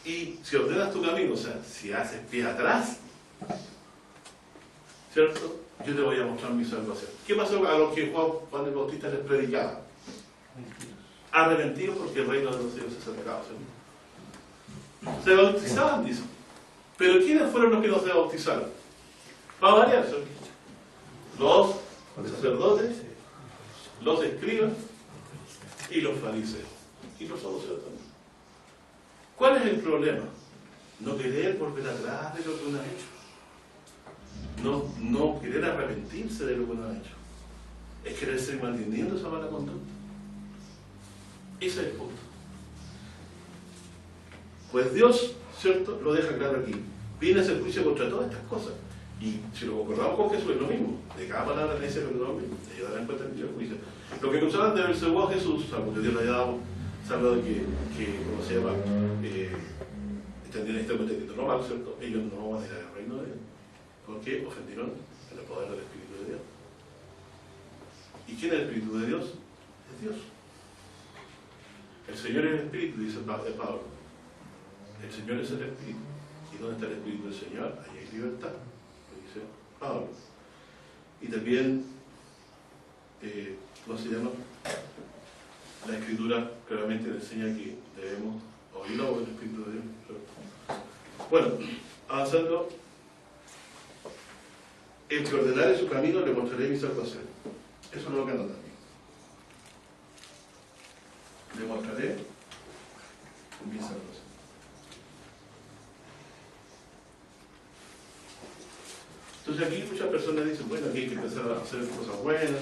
Y si ordenas tu camino, o sea, si haces pie atrás, ¿cierto? Yo te voy a mostrar mi salvación. ¿Qué pasó a los que Juan el Bautista les predicaba? Arrepentidos porque el reino de los cielos se acercaba. ¿Sí? Se bautizaban, dice. Pero ¿quiénes fueron los que no se bautizaron? Para variar, ¿sí? Los sacerdotes, los escribas y los fariseos. Y los saduceos también. ¿Cuál es el problema? No querer volver atrás de lo que uno ha hecho. No querer arrepentirse de lo que uno ha hecho. Es querer seguir manteniendo esa mala conducta. Ese es el punto. Pues Dios, ¿cierto?, lo deja claro aquí. Viene a hacer juicio contra todas estas cosas. Y si lo concordamos con Jesús es lo mismo. De cada palabra le dice perdón, ellos darán cuenta del juicio. Lo que acusaban de haber seguro a Jesús, salvo que Dios le haya dado, se habla de que como se llama, este contexto normal, ¿cierto? Ellos no van a ir al reino de Dios. Porque ofendieron el poder del Espíritu de Dios. ¿Y quién es el Espíritu de Dios? Es Dios. El Señor es el Espíritu, dice Pablo. El Señor es el Espíritu. ¿Y dónde está el Espíritu del Señor? Ahí hay libertad, lo dice Pablo. Y también, ¿cómo se llama? La Escritura claramente le enseña que debemos oír la voz del Espíritu de Dios. Bueno, avanzando. El que ordenare su camino le mostraré mi salvación. Eso es lo que anota aquí. Le mostraré mi salvación. Entonces aquí muchas personas dicen, bueno, aquí hay que empezar a hacer cosas buenas,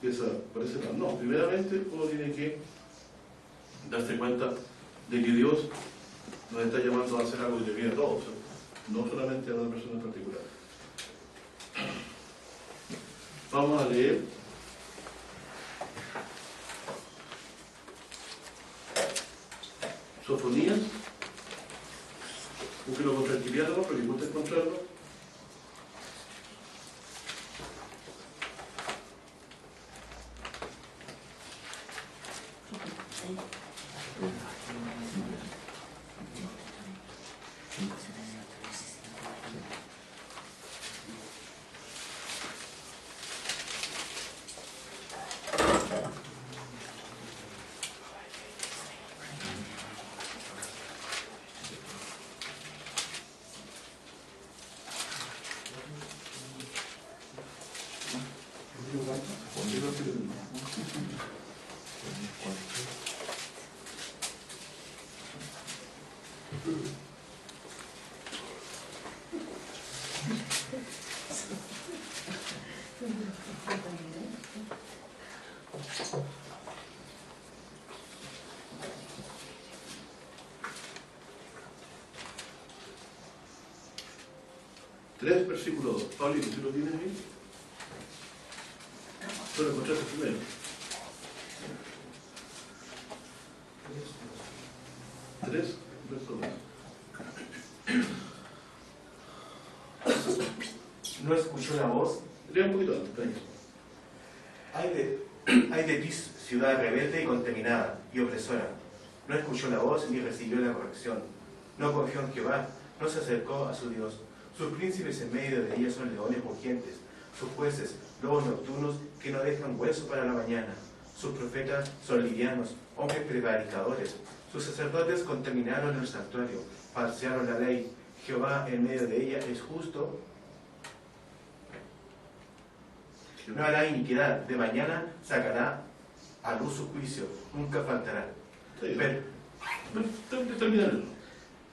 y esa parece que no. Primeramente uno tiene que darse cuenta de que Dios nos está llamando a hacer algo que le viene a todos, no solamente a una persona en particular. Vamos a leer Sofonías. Búsquelo con tranquilidad, ¿no? Porque gusta encontrarlo. Tres, versículo 2. Paulito, ¿tú lo tienes ahí? Tú lo encontraste primero. Tres, verso 2. No escuchó la voz. Lea un poquito antes, Ay de ti, ciudad rebelde y contaminada y opresora. No escuchó la voz ni recibió la corrección. No confió en Jehová, no se acercó a su Dios. Sus príncipes en medio de ella son leones rugientes, sus jueces, lobos nocturnos que no dejan hueso para la mañana. Sus profetas son livianos, hombres prevaricadores. Sus sacerdotes contaminaron el santuario, falsearon la ley. Jehová en medio de ella es justo. No hará iniquidad, de mañana sacará a luz su juicio, nunca faltará. Sí,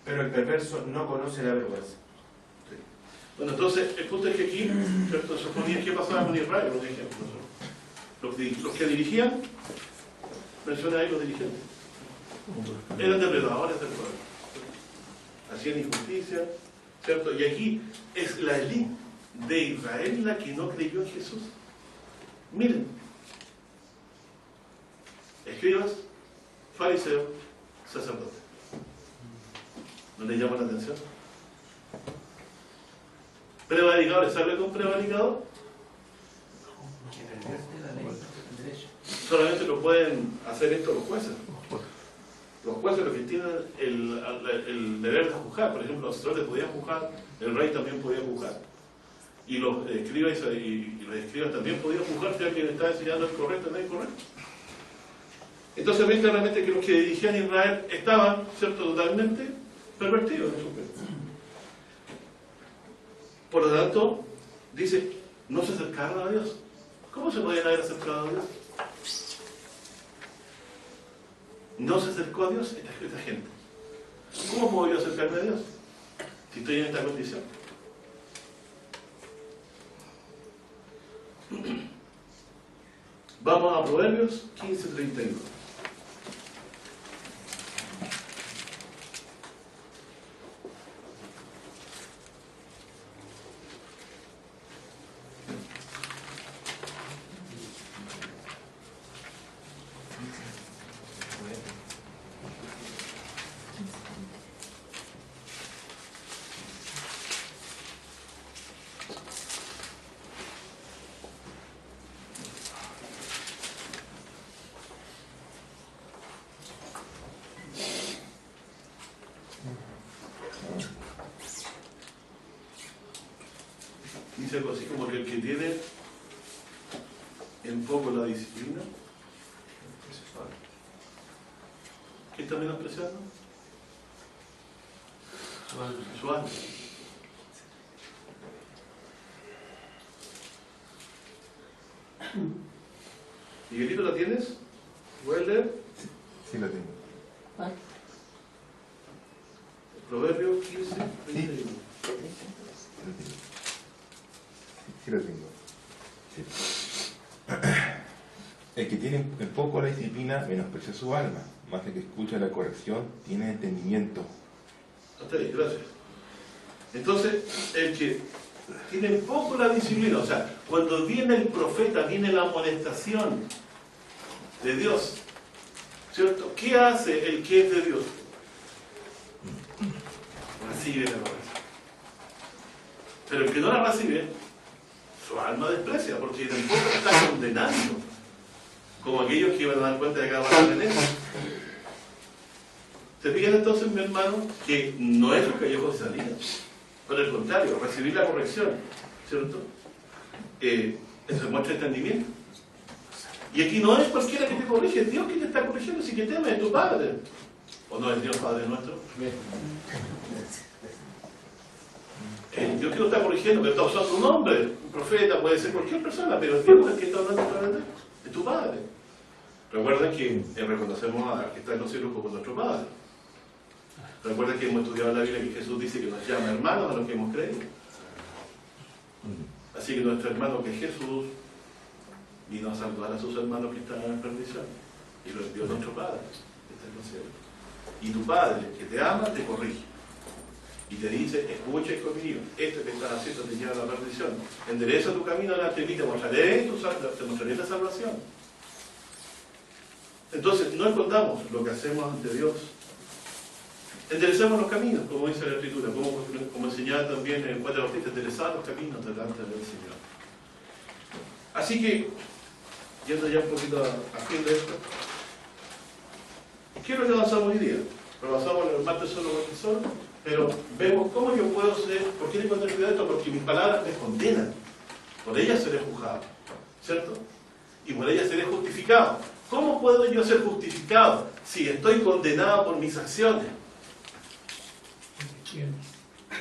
Pero el perverso no conoce la vergüenza. bueno, entonces, el punto es que aquí, ¿cierto? Se ponía qué pasaba con Israel, por ejemplo. Los que dirigían, menciona ahí los dirigentes, eran depredadores del pueblo. Hacían injusticia, ¿cierto? Y aquí es la élite de Israel la que no creyó en Jesús. Miren, escribas, fariseos, sacerdotes. ¿No les llama la atención? Prevaricadores, ¿sabe con prevaricador? Solamente lo pueden hacer esto los jueces. Los jueces, los que tienen el deber de juzgar, por ejemplo, los sacerdotes podían juzgar, el rey también podía juzgar. Y los escribas y los escribas también podían juzgar si alguien está enseñando el correcto o no es correcto. Entonces ven claramente que los que dirigían Israel estaban, ¿cierto?, totalmente pervertidos en su fe. Por lo tanto, dice, no se acercaron a Dios. ¿Cómo se podían haber acercado a Dios? No se acercó a Dios esta gente. ¿Cómo puedo yo acercarme a Dios si estoy en esta condición? Vamos a Proverbios 15:31. Dice algo así como que el que tiene en poco la disciplina, ¿qué está menospreciando? Su alma. ¿Miguelito la tienes? ¿Puedes leer? Sí, la tengo. Proverbios 15:31. Sí, lo tengo. Sí. El que tiene en poco la disciplina menosprecia su alma, más el que escucha la corrección tiene entendimiento. Hasta ahí, gracias. Entonces, el que tiene poco la disciplina, o sea, cuando viene el profeta, viene la amonestación de Dios, ¿cierto? ¿Qué hace el que es de Dios? Recibe la corrección. Pero el que no la recibe, su alma desprecia, porque tampoco está condenando, como aquellos que iban a dar cuenta de que acaban en eso. ¿Se fijan entonces, mi hermano, que no es los callejos de salida? Por el contrario, recibir la corrección, ¿cierto? Eso muestra entendimiento. Y aquí no es cualquiera que te corrige, es Dios que te está corrigiendo, si que teme, es tu Padre. ¿O no es Dios Padre nuestro? El Dios que lo está corrigiendo, que está usando un hombre, un profeta, puede ser cualquier persona, pero es Dios el que está hablando a través de él, es tu Padre. Recuerden que reconocemos a que está en los cielos como nuestro Padre. Recuerden que hemos estudiado en la Biblia que Jesús dice que nos llama hermanos a los que hemos creído. Así que nuestro hermano que es Jesús vino a salvar a sus hermanos que estaban en perdición y lo envió nuestro Padre que está en los cielos. Y tu Padre que te ama te corrige y te dice, escucha, hijo mío, esto que estás haciendo te lleva a la perdición, endereza tu camino delante de mí, te mostraré la salvación. Entonces no escondamos lo que hacemos ante Dios, enderezamos los caminos, como dice la Escritura, como enseñaba también en el Padre Bautista, enderezar los caminos delante del Señor. Así que, yendo ya un poquito a fin de esto, quiero que avanzamos hoy día. Avanzamos el martes solo, pero vemos cómo yo puedo ser. ¿Por qué le encuentro cuidado esto? Porque mis palabras me condenan. Por ellas seré juzgado, ¿cierto? Y por ellas seré justificado. ¿Cómo puedo yo ser justificado si estoy condenado por mis acciones?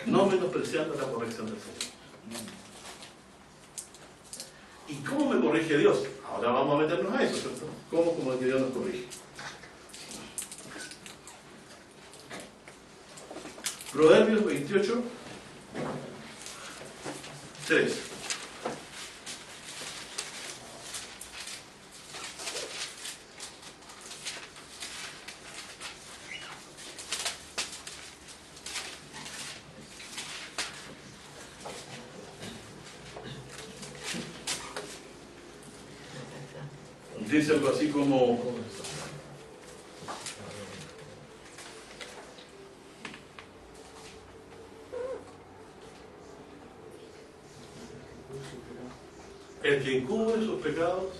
No menospreciando la corrección del Señor. ¿Y cómo me corrige Dios? Ahora vamos a meternos a eso, ¿cierto? ¿Cómo como que Dios nos corrige? Proverbios 28, 3. Dice algo así como: el que encubre sus pecados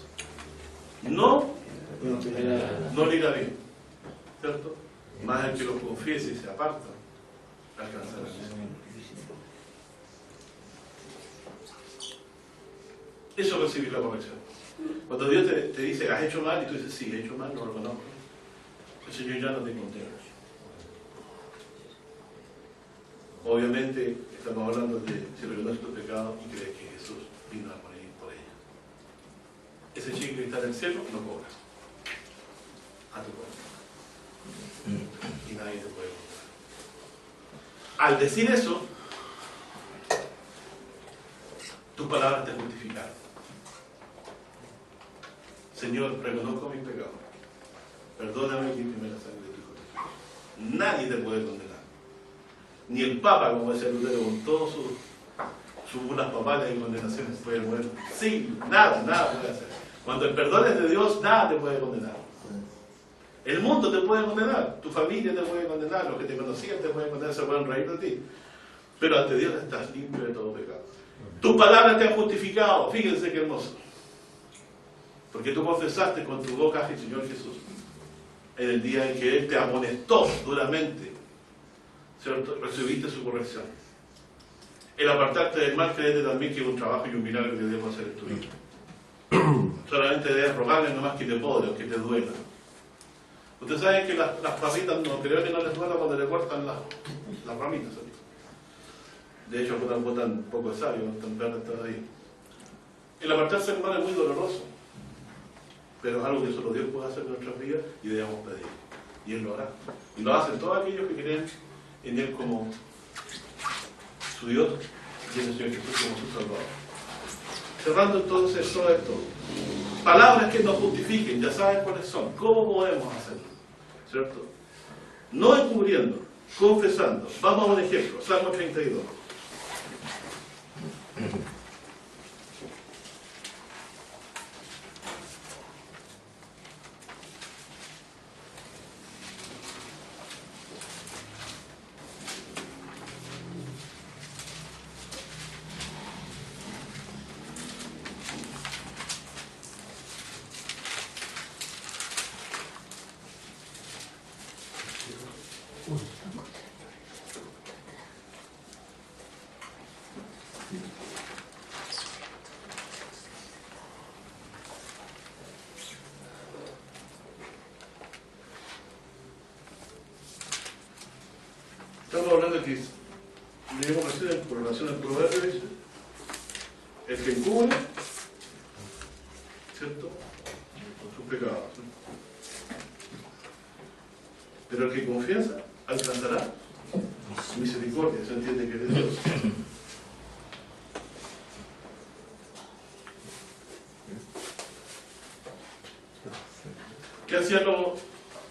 no le irá bien, ¿cierto? Más el que los confiese y se aparta alcanzará el cielo. Eso es recibir la corrección. Cuando Dios te dice, has hecho mal, y tú dices, sí, he hecho mal, no lo reconozco, el Señor ya no te condena. Obviamente estamos hablando de si reconoces tu pecado y crees que Jesús vino a morir por ella. Ese chico que está en el cielo no cobra a tu cuenta y nadie te puede cobrar. Al decir eso, tus palabras te justificaron. Señor, reconozco mis pecados, perdóname y límpiame la sangre de tu Hijo. Nadie te puede condenar, ni el Papa, como decía Lutero, con todas sus buenas papales y condenaciones puede mover. Sí, nada puede hacer. Cuando el perdón es de Dios, nada te puede condenar. El mundo te puede condenar, tu familia te puede condenar, los que te conocían te pueden condenar, se pueden reír de ti. Pero ante Dios estás limpio de todo pecado. Tus palabras te han justificado, fíjense qué hermoso. Porque tú confesaste con tu boca al Señor Jesús en el día en que Él te amonestó duramente, ¿cierto? Recibiste su corrección. El apartarte del mal, créete también que es un trabajo y un milagro que debemos hacer en tu vida. Solamente debes rogarle nomás que te podre o que te duela. Ustedes saben que las ramitas, no creo que no les duela cuando le cortan las ramitas, ¿sabes? De hecho, botan poco de sabio, están verdes todavía. El apartarse del mal es muy doloroso, pero es algo que solo Dios puede hacer en nuestras vidas y debemos pedir. Y Él lo hará. Y lo hacen todos aquellos que creen en Él como su Dios y en el Señor Jesús como su Salvador. Cerrando entonces todo esto. Palabras que nos justifiquen, ya saben cuáles son. ¿Cómo podemos hacerlo? ¿Cierto? No encubriendo, confesando. Vamos a un ejemplo. Salmo 32. Estamos hablando de que debemos hacer con relación al proverbio, dice, el que encubre, ¿cierto?, sus pecados. Pero el que confiesa alcanzará misericordia, se entiende que es de Dios.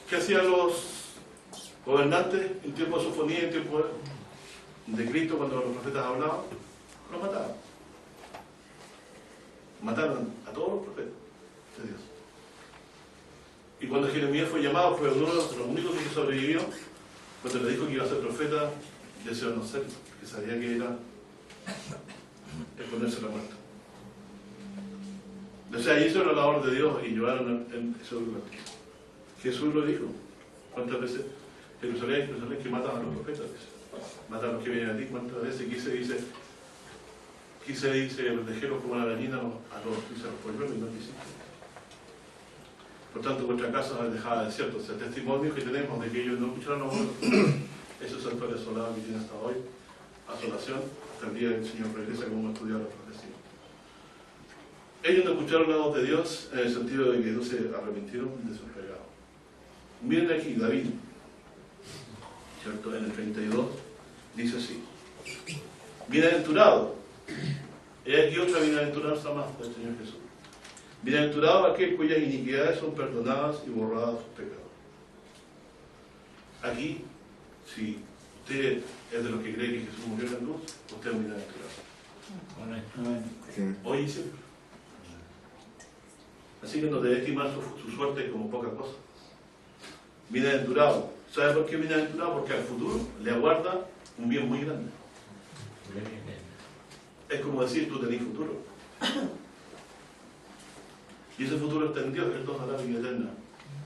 ¿Qué hacían los gobernantes en tiempo de Sofonía, en tiempo de Cristo, cuando los profetas hablaban? Los mataban. Mataron a todos los profetas de Dios. Y cuando Jeremías fue llamado, fue uno de los únicos que sobrevivió. Cuando le dijo que iba a ser profeta, deseó no ser, que sabía que era exponerse a la muerte. O sea, hizo la labor de Dios y llevaron ese lugar. Jesús lo dijo. ¿Cuántas veces? Jerusalén, que matan a los profetas, dice. Matan a los que vienen a ti. ¿Cuántas veces quise protegerlos como una gallina a los polluelos y no quisiste? Por tanto, vuestra casa es dejada desierta. O sea, el testimonio que tenemos de que ellos no escucharon la voz, ese santuario asolado que tiene hasta hoy, asolación, hasta el día del Señor regresa, como hemos estudiado la profecía. Ellos no escucharon la voz de Dios en el sentido de que no se arrepintieron de sus pecados. Miren aquí, David, ¿cierto? En el 32 dice así: bienaventurado, he aquí otra bienaventuranza más del Señor Jesús. Bienaventurado aquel cuyas iniquidades son perdonadas y borradas sus pecados. Aquí, si usted es de los que cree que Jesús murió en la cruz, usted es un bienaventurado. Sí. Hoy y siempre. Así que no debe estimar su suerte como poca cosa. Bienaventurado. ¿Sabe por qué bienaventurado? Porque al futuro le aguarda un bien muy grande. Es como decir, tú tenés futuro. Y ese futuro está en Dios, Él nos dará vida eterna.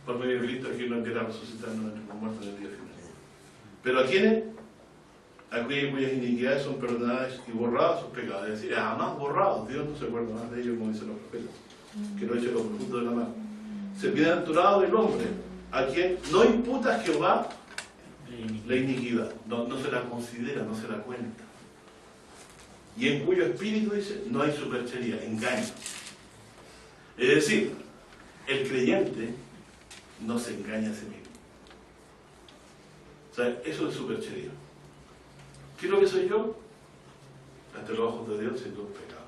Por medio de Cristo, que no querrá resucitarnos entre los muertos en el día final. Pero ¿a quiénes? A aquellos cuyas iniquidades son perdonadas y borradas sus pecados. Es decir, jamás borrados. Dios no se acuerda más de ellos, como dicen los profetas, que lo eche en lo profundo de la mano. Se bienaventurado del hombre a quien no imputa a Jehová la iniquidad, no se la considera, no se la cuenta. Y en cuyo espíritu, dice, no hay superchería, engaño. Es decir, el creyente no se engaña a sí mismo. O sea, eso es superchería. ¿Qué es lo que soy yo? Ante los ojos de Dios siendo un pecado.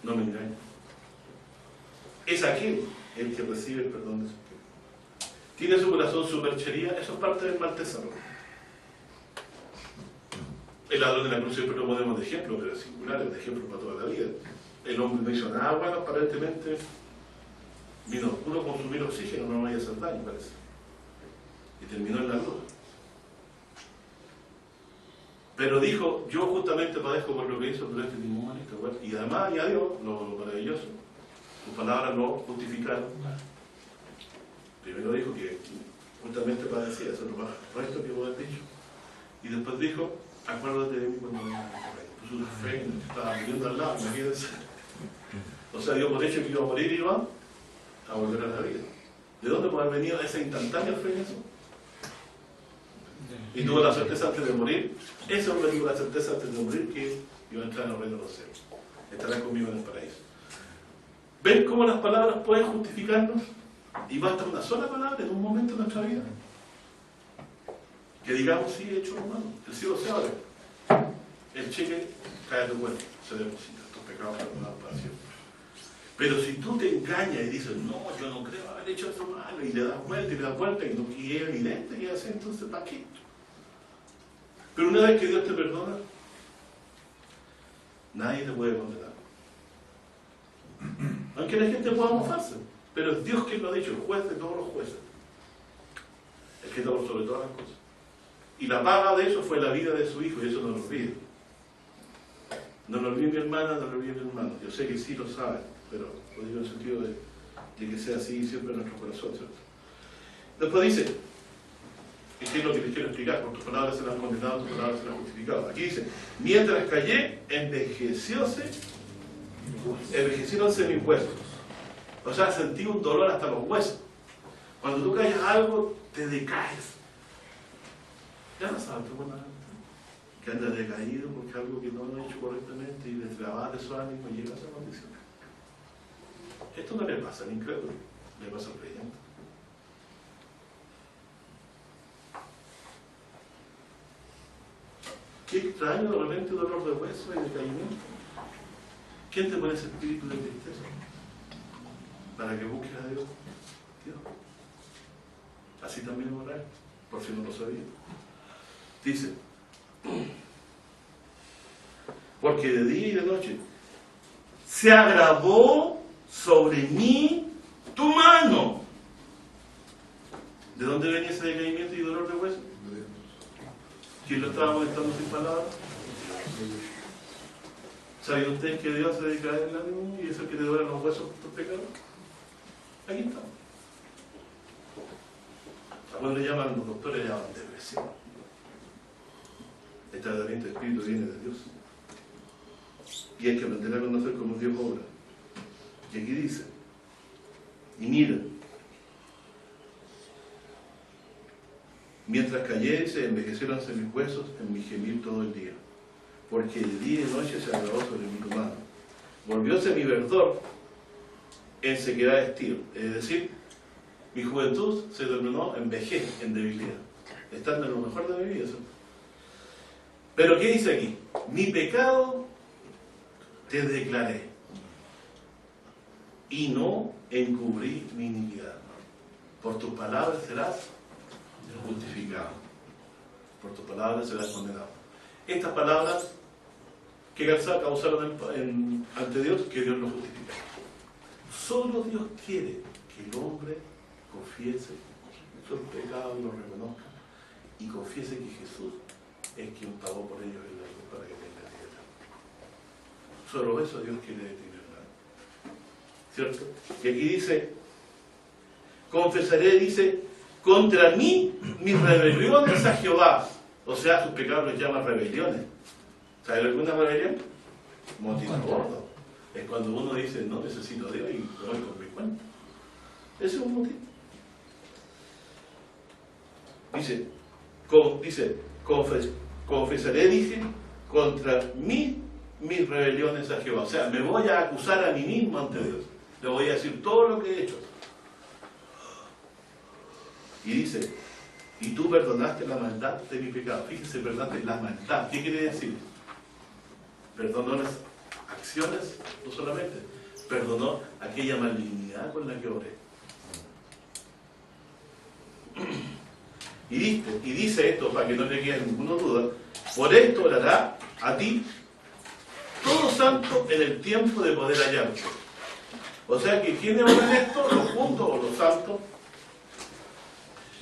No me engaño. Es aquel el que recibe el perdón de sus pecados. ¿Tiene su corazón superchería? Eso es parte del mal tesoro. El ladrón de la cruz siempre lo ponemos de ejemplo, pero es singular, es de ejemplo para toda la vida. El hombre no hizo nada bueno, aparentemente vino puro consumir oxígeno, no me vaya a hacer daño, parece. Y terminó en la cruz. Pero dijo, yo justamente padezco por lo que hizo, pero este testimonio, y además añadió lo maravilloso. Sus palabras lo justificaron. Primero dijo que justamente padecía, eso es lo más recto que vos has dicho. Y después dijo, acuérdate de mí cuando vengas a este reino. Puso su fe en el que estaba muriendo al lado, imagínense. O sea, dio por hecho que iba a morir y iba a volver a la vida. ¿De dónde puede haber venido esa instantánea fe en eso? Y tuvo la certeza antes de morir, ese hombre tuvo la certeza antes de morir que iba a entrar en el reino de los cielos. Estará conmigo en el paraíso. ¿Ven cómo las palabras pueden justificarnos? Y basta una sola palabra en un momento de nuestra vida. Que digamos, sí, he hecho lo malo. El cielo se abre. El cheque cae de vuelta. Se deposita. Tus pecados perdonados para siempre. Pero si tú te engañas y dices, no, yo no creo haber hecho eso malo, y le das vuelta y le das vuelta, y es evidente que hace, entonces, ¿para qué? Pero una vez que Dios te perdona, nadie te puede condenar. Aunque la gente pueda mofarse, pero es Dios quien lo ha dicho, el juez de todos los jueces. El que está por sobre todas las cosas. Y la paga de eso fue la vida de su hijo, y eso no lo olvide. No lo olvide mi hermana, no lo olvide mi hermano. Yo sé que sí lo saben, pero lo digo en el sentido de que sea así siempre en nuestro corazón, ¿cierto? Después dice, ¿qué es lo que les quiero explicar? Por tus palabras serán condenados, tus palabras serán justificados. Aquí dice, mientras callé, envejeciéronse mis huesos. O sea, sentí un dolor hasta los huesos. Cuando tú callas algo, te decaes. Ya no sabes, que andas decaído porque algo que no lo has hecho correctamente y desde la base de su ánimo llega a esa condición. Esto no le pasa al incrédulo, le pasa al creyente. Qué extraño de repente dolor de hueso y decaimiento. ¿Quién te pone ese espíritu de tristeza? Para que busques a Dios. Dios. Así también orar, por si no lo sabía. Dice, porque de día y de noche se agravó sobre mí tu mano. ¿De dónde venía ese decaimiento y dolor de hueso? ¿Quién lo estaba molestando sin palabras? ¿Saben ustedes que Dios se dedica a el ánimo y es el que te duele los huesos por tus pecados? Aquí está. A cuando le llaman los doctores, le llaman depresión. El tratamiento de espíritu viene de Dios. Y hay que aprender a conocer cómo Dios obra. Y aquí dice, Y miren, mientras callé, se envejeciéronse mis huesos en mi gemir todo el día, porque de día y noche se agravó sobre mi humano. Volvióse mi verdor en sequedad de estío, es decir, mi juventud se terminó en vejez, en debilidad, estando en lo mejor de mi vida. ¿Sí? Pero ¿qué dice aquí? Mi pecado te declaré y no encubrí mi iniquidad. Por tus palabras serás justificado, por tus palabras serás condenado. Estas palabras que causaron ante Dios, que Dios lo justifique. Solo Dios quiere que el hombre confiese sus pecados y los reconozca y confiese que Jesús es quien pagó por ellos en la cruz para que tenga vida. Solo eso Dios quiere de ti, ¿verdad? ¿Cierto? Y aquí dice, confesaré, dice, contra mí mis rebeliones a Jehová. O sea, sus pecados los llama rebeliones. ¿Sabe lo que es una rebelión? Motín a bordo. Es cuando uno dice, no necesito a Dios y voy con mi cuenta. Ese es un motivo. Dice, confesaré, dije, contra mí mis rebeliones a Jehová. O sea, me voy a acusar a mí mismo ante Dios. Le voy a decir todo lo que he hecho. Y dice, y tú perdonaste la maldad de mi pecado. Fíjense, perdonaste la maldad. ¿Qué quiere decir? Perdonó las acciones, no solamente, perdonó aquella malignidad con la que obré. Y dice esto, para que no le quede ninguna duda, por esto orará a ti todo santo en el tiempo de poder hallarte. O sea que ¿quiénes oran esto? ¿Los justos o los santos?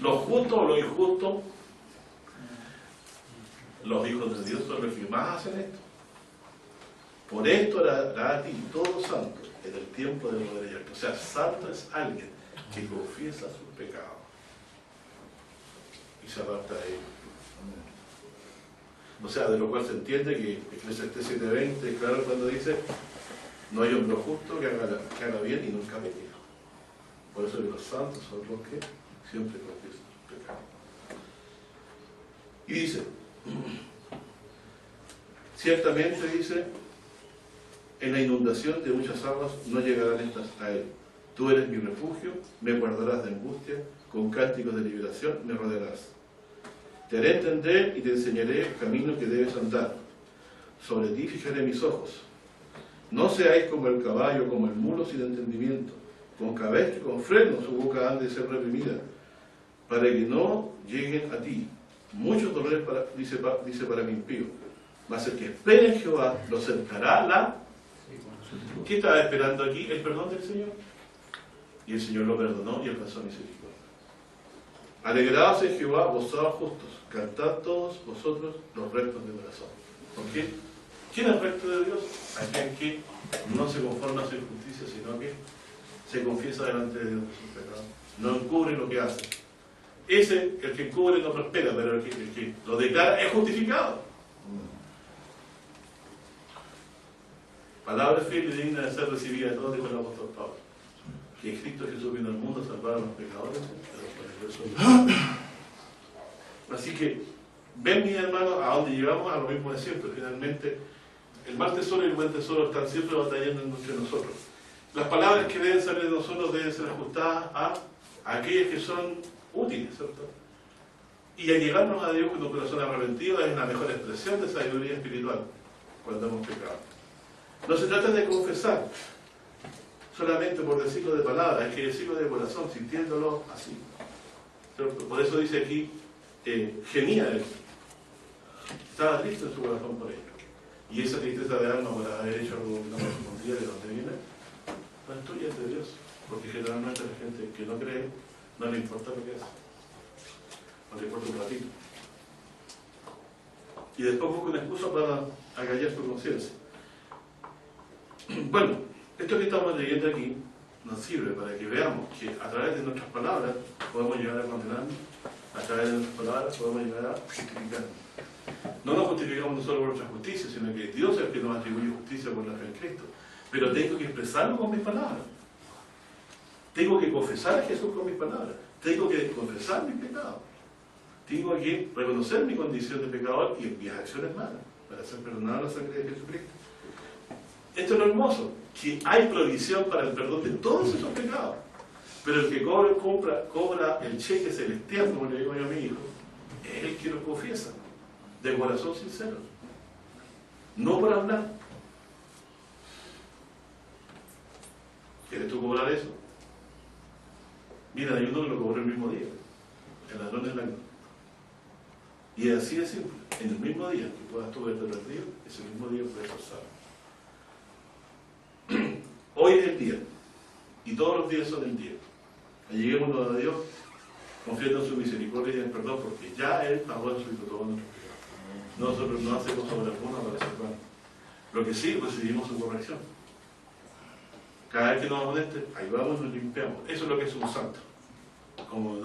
¿Los justos o los injustos? Los hijos de Dios son los que más hacen esto. Por esto orará a ti todo santo en el tiempo de poder hallarte. O sea, santo es alguien que confiesa sus pecados y se aparta de ellos. O sea, de lo cual se entiende que Eclesiastés 7:20 es claro cuando dice, no hay hombre justo que haga bien y nunca peque. Por eso que los santos son los que siempre confiesan sus pecados. Y dice, ciertamente dice, en la inundación de muchas aguas no llegarán estas a él. Tú eres mi refugio, me guardarás de angustia, con cánticos de liberación me rodearás. Te haré entender y te enseñaré el camino que debes andar. Sobre ti fijaré mis ojos. No seáis como el caballo, como el mulo sin entendimiento, con cabeza y con freno su boca han de ser reprimida, para que no lleguen a ti. Muchos dolores dice para mi impío. Mas el que espera en Jehová lo cercará la... ¿Qué estaba esperando aquí? El perdón del Señor. Y el Señor lo perdonó y alcanzó misericordia. Alegraos en Jehová, vosotros justos, cantad todos vosotros los rectos de corazón. ¿Por qué? ¿Quién es recto de Dios? Aquel que no se conforma a su injusticia, sino que se confiesa delante de Dios de sus pecados. No encubre lo que hace. Ese, el que encubre no prospera, pero el que lo declara es justificado. Palabra fiel y digna de ser recibida de todos, dijo el apóstol Pablo. Que Cristo Jesús vino al mundo a salvar a los pecadores de los perversos. Así que, ven mis hermanos a donde llegamos, a lo mismo de siempre. Finalmente, el mal tesoro y el buen tesoro están siempre batallando entre nosotros. Las palabras que deben salir de nosotros deben ser ajustadas a aquellas que son útiles, ¿cierto? Y al llegarnos a Dios con un corazón arrepentido es la mejor expresión de sabiduría espiritual cuando hemos pecado. No se trata de confesar solamente por decirlo de palabras, hay que decirlo de corazón, sintiéndolo así, ¿cierto? Por eso dice aquí, gemía él. Estaba triste en su corazón por ello. Y esa tristeza de alma por haber hecho algo que no correspondía, de donde viene, no es tuya, es de Dios. Porque generalmente la gente que no cree, no le importa lo que hace. No le importa un ratito. Y después busca una excusa para acallar su conciencia. Bueno, esto que estamos leyendo aquí nos sirve para que veamos que a través de nuestras palabras podemos llegar a condenarnos, a través de nuestras palabras podemos llegar a justificarnos. No nos justificamos no solo por nuestra justicia, sino que Dios es el que nos atribuye justicia por la fe en Cristo. Pero tengo que expresarlo con mis palabras. Tengo que confesar a Jesús con mis palabras. Tengo que confesar mis pecados. Tengo que reconocer mi condición de pecador y mis acciones malas para ser perdonado a la sangre de Jesucristo. Esto es lo hermoso, que hay provisión para el perdón de todos esos pecados. Pero el que cobra el cheque celestial, como le digo yo a mi hijo, es el que lo confiesa, de corazón sincero. No por hablar. ¿Quieres tú cobrar eso? Mira, hay uno que lo cobró el mismo día. El ladrón del año. Y así de simple. En el mismo día que puedas tú verte perdido, ese mismo día puedes ser salvo. Hoy es el día. Y todos los días son el día. Alleguémonos a Dios, confiando en su misericordia y en el perdón, porque ya Él pagó en su hijo todos nuestros pecados. Nosotros no hacemos obra alguna para salvarnos. Lo que sí, recibimos su corrección. Cada vez que nos amoneste, ahí vamos y nos limpiamos. Eso es lo que es un santo. Como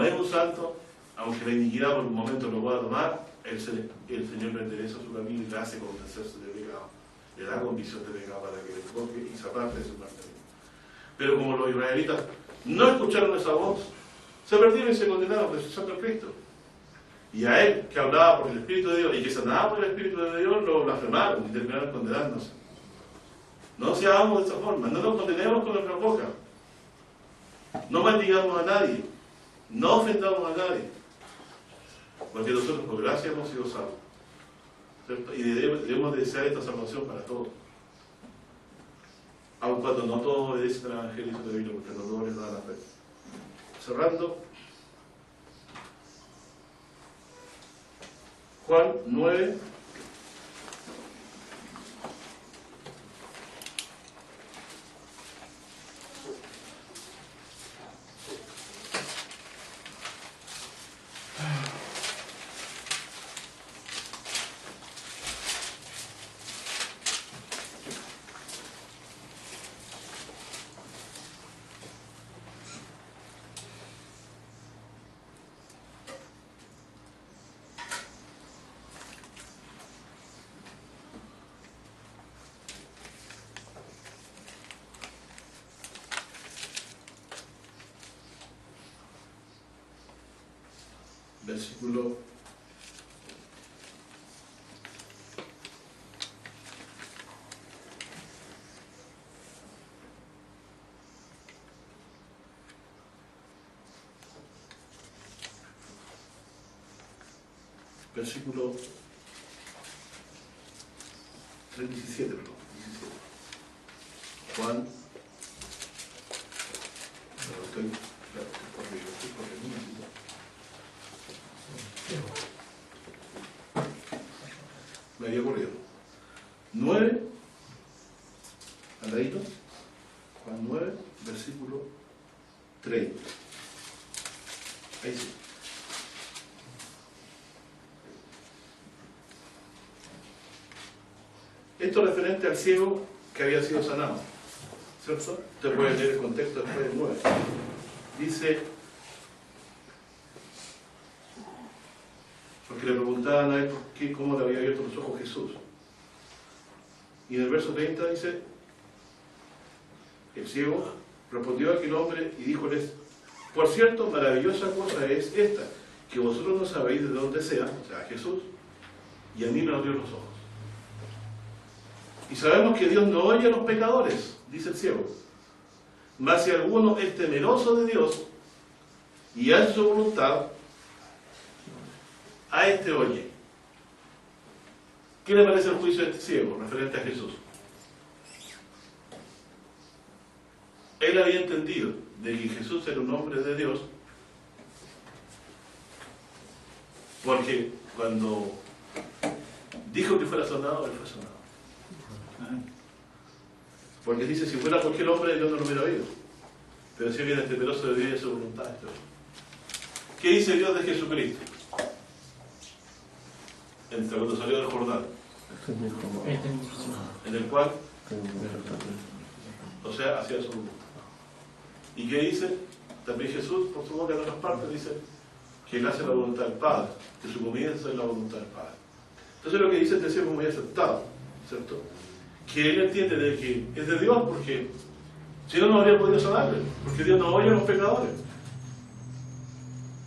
es un santo, aunque la iniquidad por un momento lo pueda tomar, el Señor le endereza su camino y le hace convencerse de pecado. Le da convicción de pecado para que le toque y se aparte de su parte. Pero como los israelitas no escucharon esa voz, se perdieron y se condenaron rechazando a Cristo. Y a él, que hablaba por el Espíritu de Dios y que sanaba por el Espíritu de Dios, lo blasfemaron y terminaron condenándose. No seamos de esa forma, no nos condenemos con nuestra boca. No maldigamos a nadie, no ofendamos a nadie. Porque nosotros por gracia hemos sido salvos, ¿cierto? Y debemos desear esta salvación para todos. Aun cuando no todos obedecen al Evangelio de la Biblia, porque no todos les dan la fe. Cerrando, Juan 9. Versículo 17, perdón. 17. Juan. Estoy me había ocurrido. 9, al ladito, Juan 9, versículo 30. Ahí sí. Esto es referente al ciego que había sido sanado, ¿cierto? Usted puede leer el contexto después del 9. Dice, porque le preguntaban a él cómo le había abierto los ojos Jesús. Y en el verso 30 dice, el ciego respondió a aquel hombre y díjoles, por cierto, maravillosa cosa es esta, que vosotros no sabéis de dónde sea, o sea, Jesús, y a mí me abrió los ojos. Y sabemos que Dios no oye a los pecadores, dice el ciego. Mas si alguno es temeroso de Dios y hace su voluntad, a este oye. ¿Qué le parece el juicio de este ciego referente a Jesús? Él había entendido de que Jesús era un hombre de Dios, porque cuando dijo que fuera sanado, él fue sanado. Porque dice, si fuera cualquier hombre, Dios no lo hubiera oído. Pero si alguien es temeroso de Dios y de su voluntad. ¿Qué dice Dios de Jesucristo? Cuando salió del Jordán, en el cual, o sea, hacía su voluntad. ¿Y qué dice? También Jesús, por su boca en otras partes, dice que él hace la voluntad del Padre, que su comienzo es la voluntad del Padre. Entonces lo que dice este ciego muy aceptado, ¿cierto? Que él entiende de que es de Dios porque Si no, no habría podido sanarle, porque Dios no oye a los pecadores.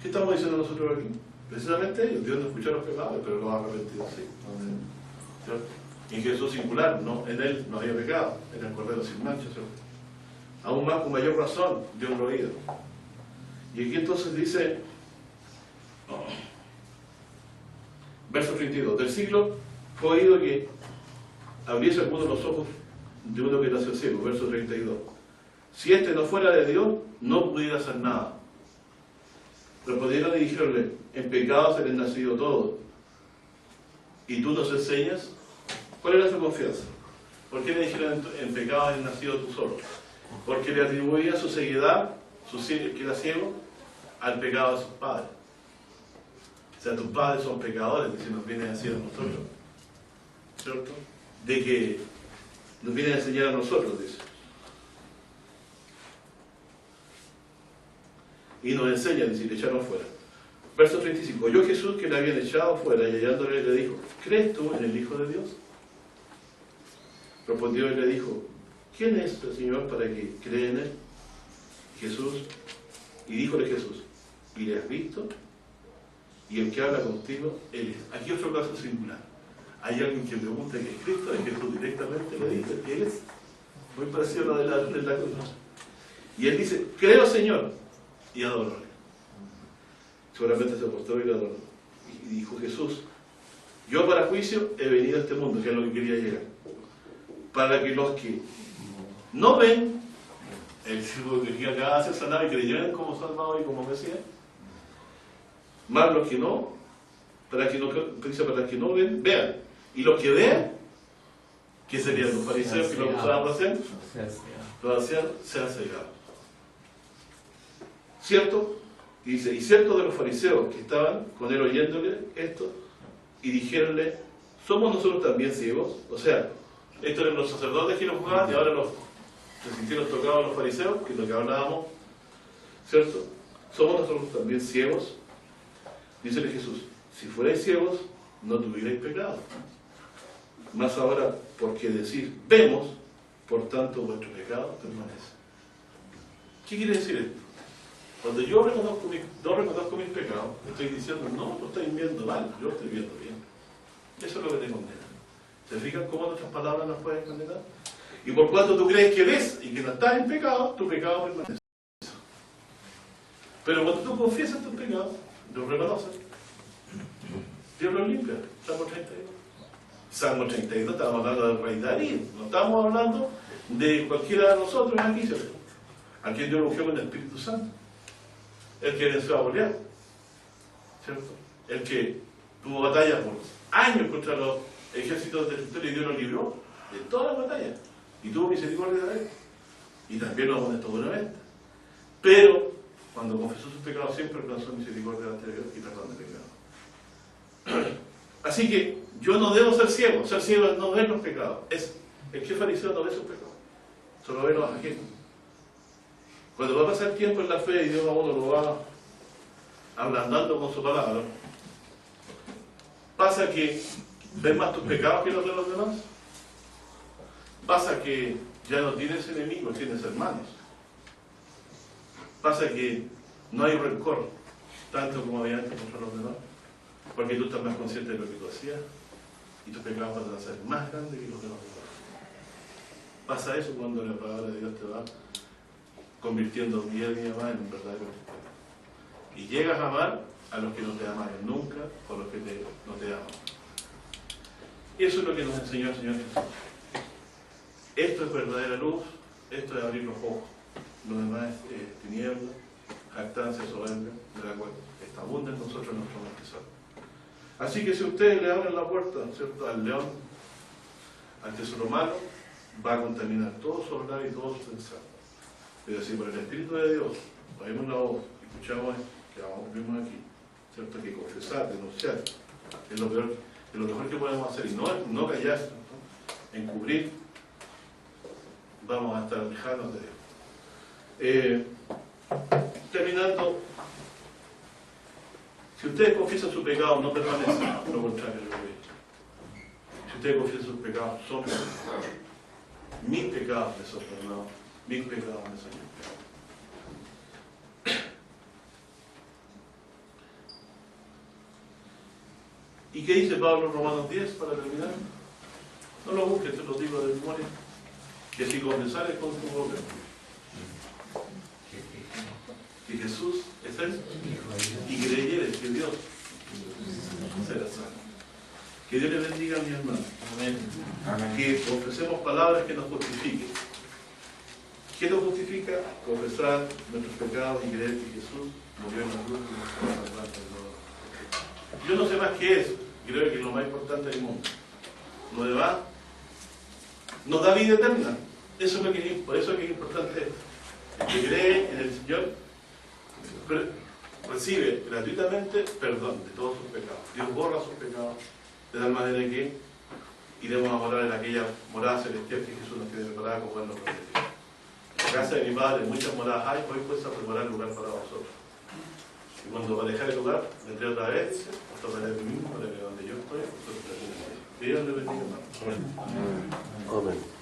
¿Qué estamos diciendo nosotros aquí? Precisamente ellos. Dios no escuchó a los pecadores, pero los arrepentidos sí. ¿Cierto? En Jesús singular, no, en Él no había pecado, en el Cordero sin mancha, ¿cierto? Aún más, con mayor razón, Dios lo oía. Y aquí entonces dice, verso 32, del siglo fue oído que abriese alguno los ojos de uno que nació ciego, verso 32. Si este no fuera de Dios, no pudiera hacer nada. Respondieron y dijeronle, en pecado se les nacido todo, y tú nos enseñas. ¿Cuál era su confianza? ¿Por qué le dijeron en pecado has nacido tú solo? Porque le atribuía su ceguedad, que era ciego, al pecado de sus padres. O sea, tus padres son pecadores, si nos vienen a decir a nosotros, ¿cierto? De que nos vienen a enseñar a nosotros, dice. Y nos enseñan, dice, le echaron fuera. Verso 35. Oyó Jesús que le habían echado fuera, y hallándole le dijo, ¿crees tú en el Hijo de Dios? Respondió y le dijo, ¿quién es el Señor para que cree en Él? Jesús, y díjole Jesús, ¿y le has visto? Y el que habla contigo, Él es. Aquí otro caso singular. Hay alguien que pregunta que es Cristo, y Jesús directamente le dice que Él es. Muy parecido a la de la cruz. Y Él dice, creo Señor, y adórale. Seguramente se portó y lo adoró. Y dijo Jesús, yo para juicio he venido a este mundo, que es lo que quería llegar, para que los que no ven, el ciego que acaba de ser sanado y creyeron como salvado y como Mesías, más los que no, para que no ven, vean. Y los que vean, ¿qué serían los fariseos que lo acusaban recién? Los ancianos sean cegados. ¿Cierto? Y dice, y cierto de los fariseos que estaban con él oyéndole esto, y dijéronle, ¿somos nosotros también ciegos? O sea, esto eran los sacerdotes que los juzgaban, y ahora se sintieron tocados los fariseos, que es lo que hablábamos, ¿cierto? ¿Somos nosotros también ciegos? Dícele Jesús, si fuerais ciegos, no tuvierais pecado. Más ahora, porque decir, vemos, por tanto vuestro pecado permanece. ¿Qué quiere decir esto? Cuando yo no reconozco mis pecados, estoy diciendo, no, tú estás viendo mal, yo estoy viendo bien. Eso es lo que te condena. ¿Se fijan cómo nuestras palabras nos pueden condenar? Y por cuanto tú crees que ves y que no estás en pecado, tu pecado permanece. Pero cuando tú confiesas tus pecados, los reconoces, Dios los limpia. Salmo 32. Salmo 32, estamos hablando del rey David, no estamos hablando de cualquiera de nosotros aquí, ¿cierto? A quien Dios ungió con el Espíritu Santo. El que venció a Goliat, ¿cierto? El que tuvo batalla por años contra los ejércitos del territorio y Dios lo libró de todas las batallas y tuvo misericordia de él y también lo amonestó buenamente, pero cuando confesó sus pecados siempre alcanzó misericordia delante de Dios y perdón de pecado. Así que yo no debo ser ciego es no ver los pecados. El que fariseo no ve sus pecados, solo ve los ajenos. Cuando va a pasar tiempo en la fe y Dios a uno lo va ablandando con su palabra, pasa que ves más tus pecados que los de los demás. Pasa que ya no tienes enemigos, tienes hermanos. Pasa que no hay rencor, tanto como había antes contra los demás, porque tú estás más consciente de lo que tú hacías y tus pecados van a ser más grandes que los de los demás. Pasa eso cuando la palabra de Dios te va convirtiendo día a día más en un verdadero cristiano. Y llegas a amar a los que no te amaron nunca o los que no te aman. Eso es lo que nos enseñó el Señor Jesús. Esto es verdadera luz, esto es abrir los ojos. Lo demás es tiniebla, jactancia, soberbia, de la cual abunda en nosotros nuestro marquesal. Así que si ustedes le abren la puerta, ¿cierto?, al león, al tesoro malo, va a contaminar todo su hablar y todo su pensar. Pero si por el Espíritu de Dios oímos la voz, escuchamos que vimos aquí, ¿cierto?, que confesar, denunciar, es lo mejor que podemos hacer, y no callar, ¿cierto?, encubrir, vamos a estar lejanos de Dios. Terminando, si ustedes confiesan su pecado, no permanecen, lo contrario de lo que he dicho. Si ustedes confiesan sus pecados, son mis pecados, les son perdonados. mis pecados me sañan. ¿Y qué dice Pablo en Romanos 10 para terminar? No lo busques, te lo digo de memoria. Que si confesares con tu boca que Jesús es Él y creyeres que Dios será salvo. Que Dios le bendiga a mi hermano. Amén. Amén. Que ofrecemos palabras que nos justifiquen. ¿Qué nos justifica? Confesar nuestros pecados y creer que Jesús murió en la cruz y nos salva de todo. Yo no sé más que eso. Creo que es lo más importante del mundo. Lo demás nos da vida eterna. Eso es lo que, por eso es que es importante esto. El que cree en el Señor recibe gratuitamente perdón de todos sus pecados. Dios borra sus pecados de tal manera que iremos a morar en aquella morada celestial que Jesús nos tiene preparada como Él nos prometió. En la casa de mi Padre muchas moradas hay, hoy pues a preparar lugar para vosotros. Y cuando va a dejar el lugar, vendré otra vez, dice, os tocaré de mí mismo para que donde yo estoy, vosotros también estéis. Que Dios le bendiga, hermano. Amén.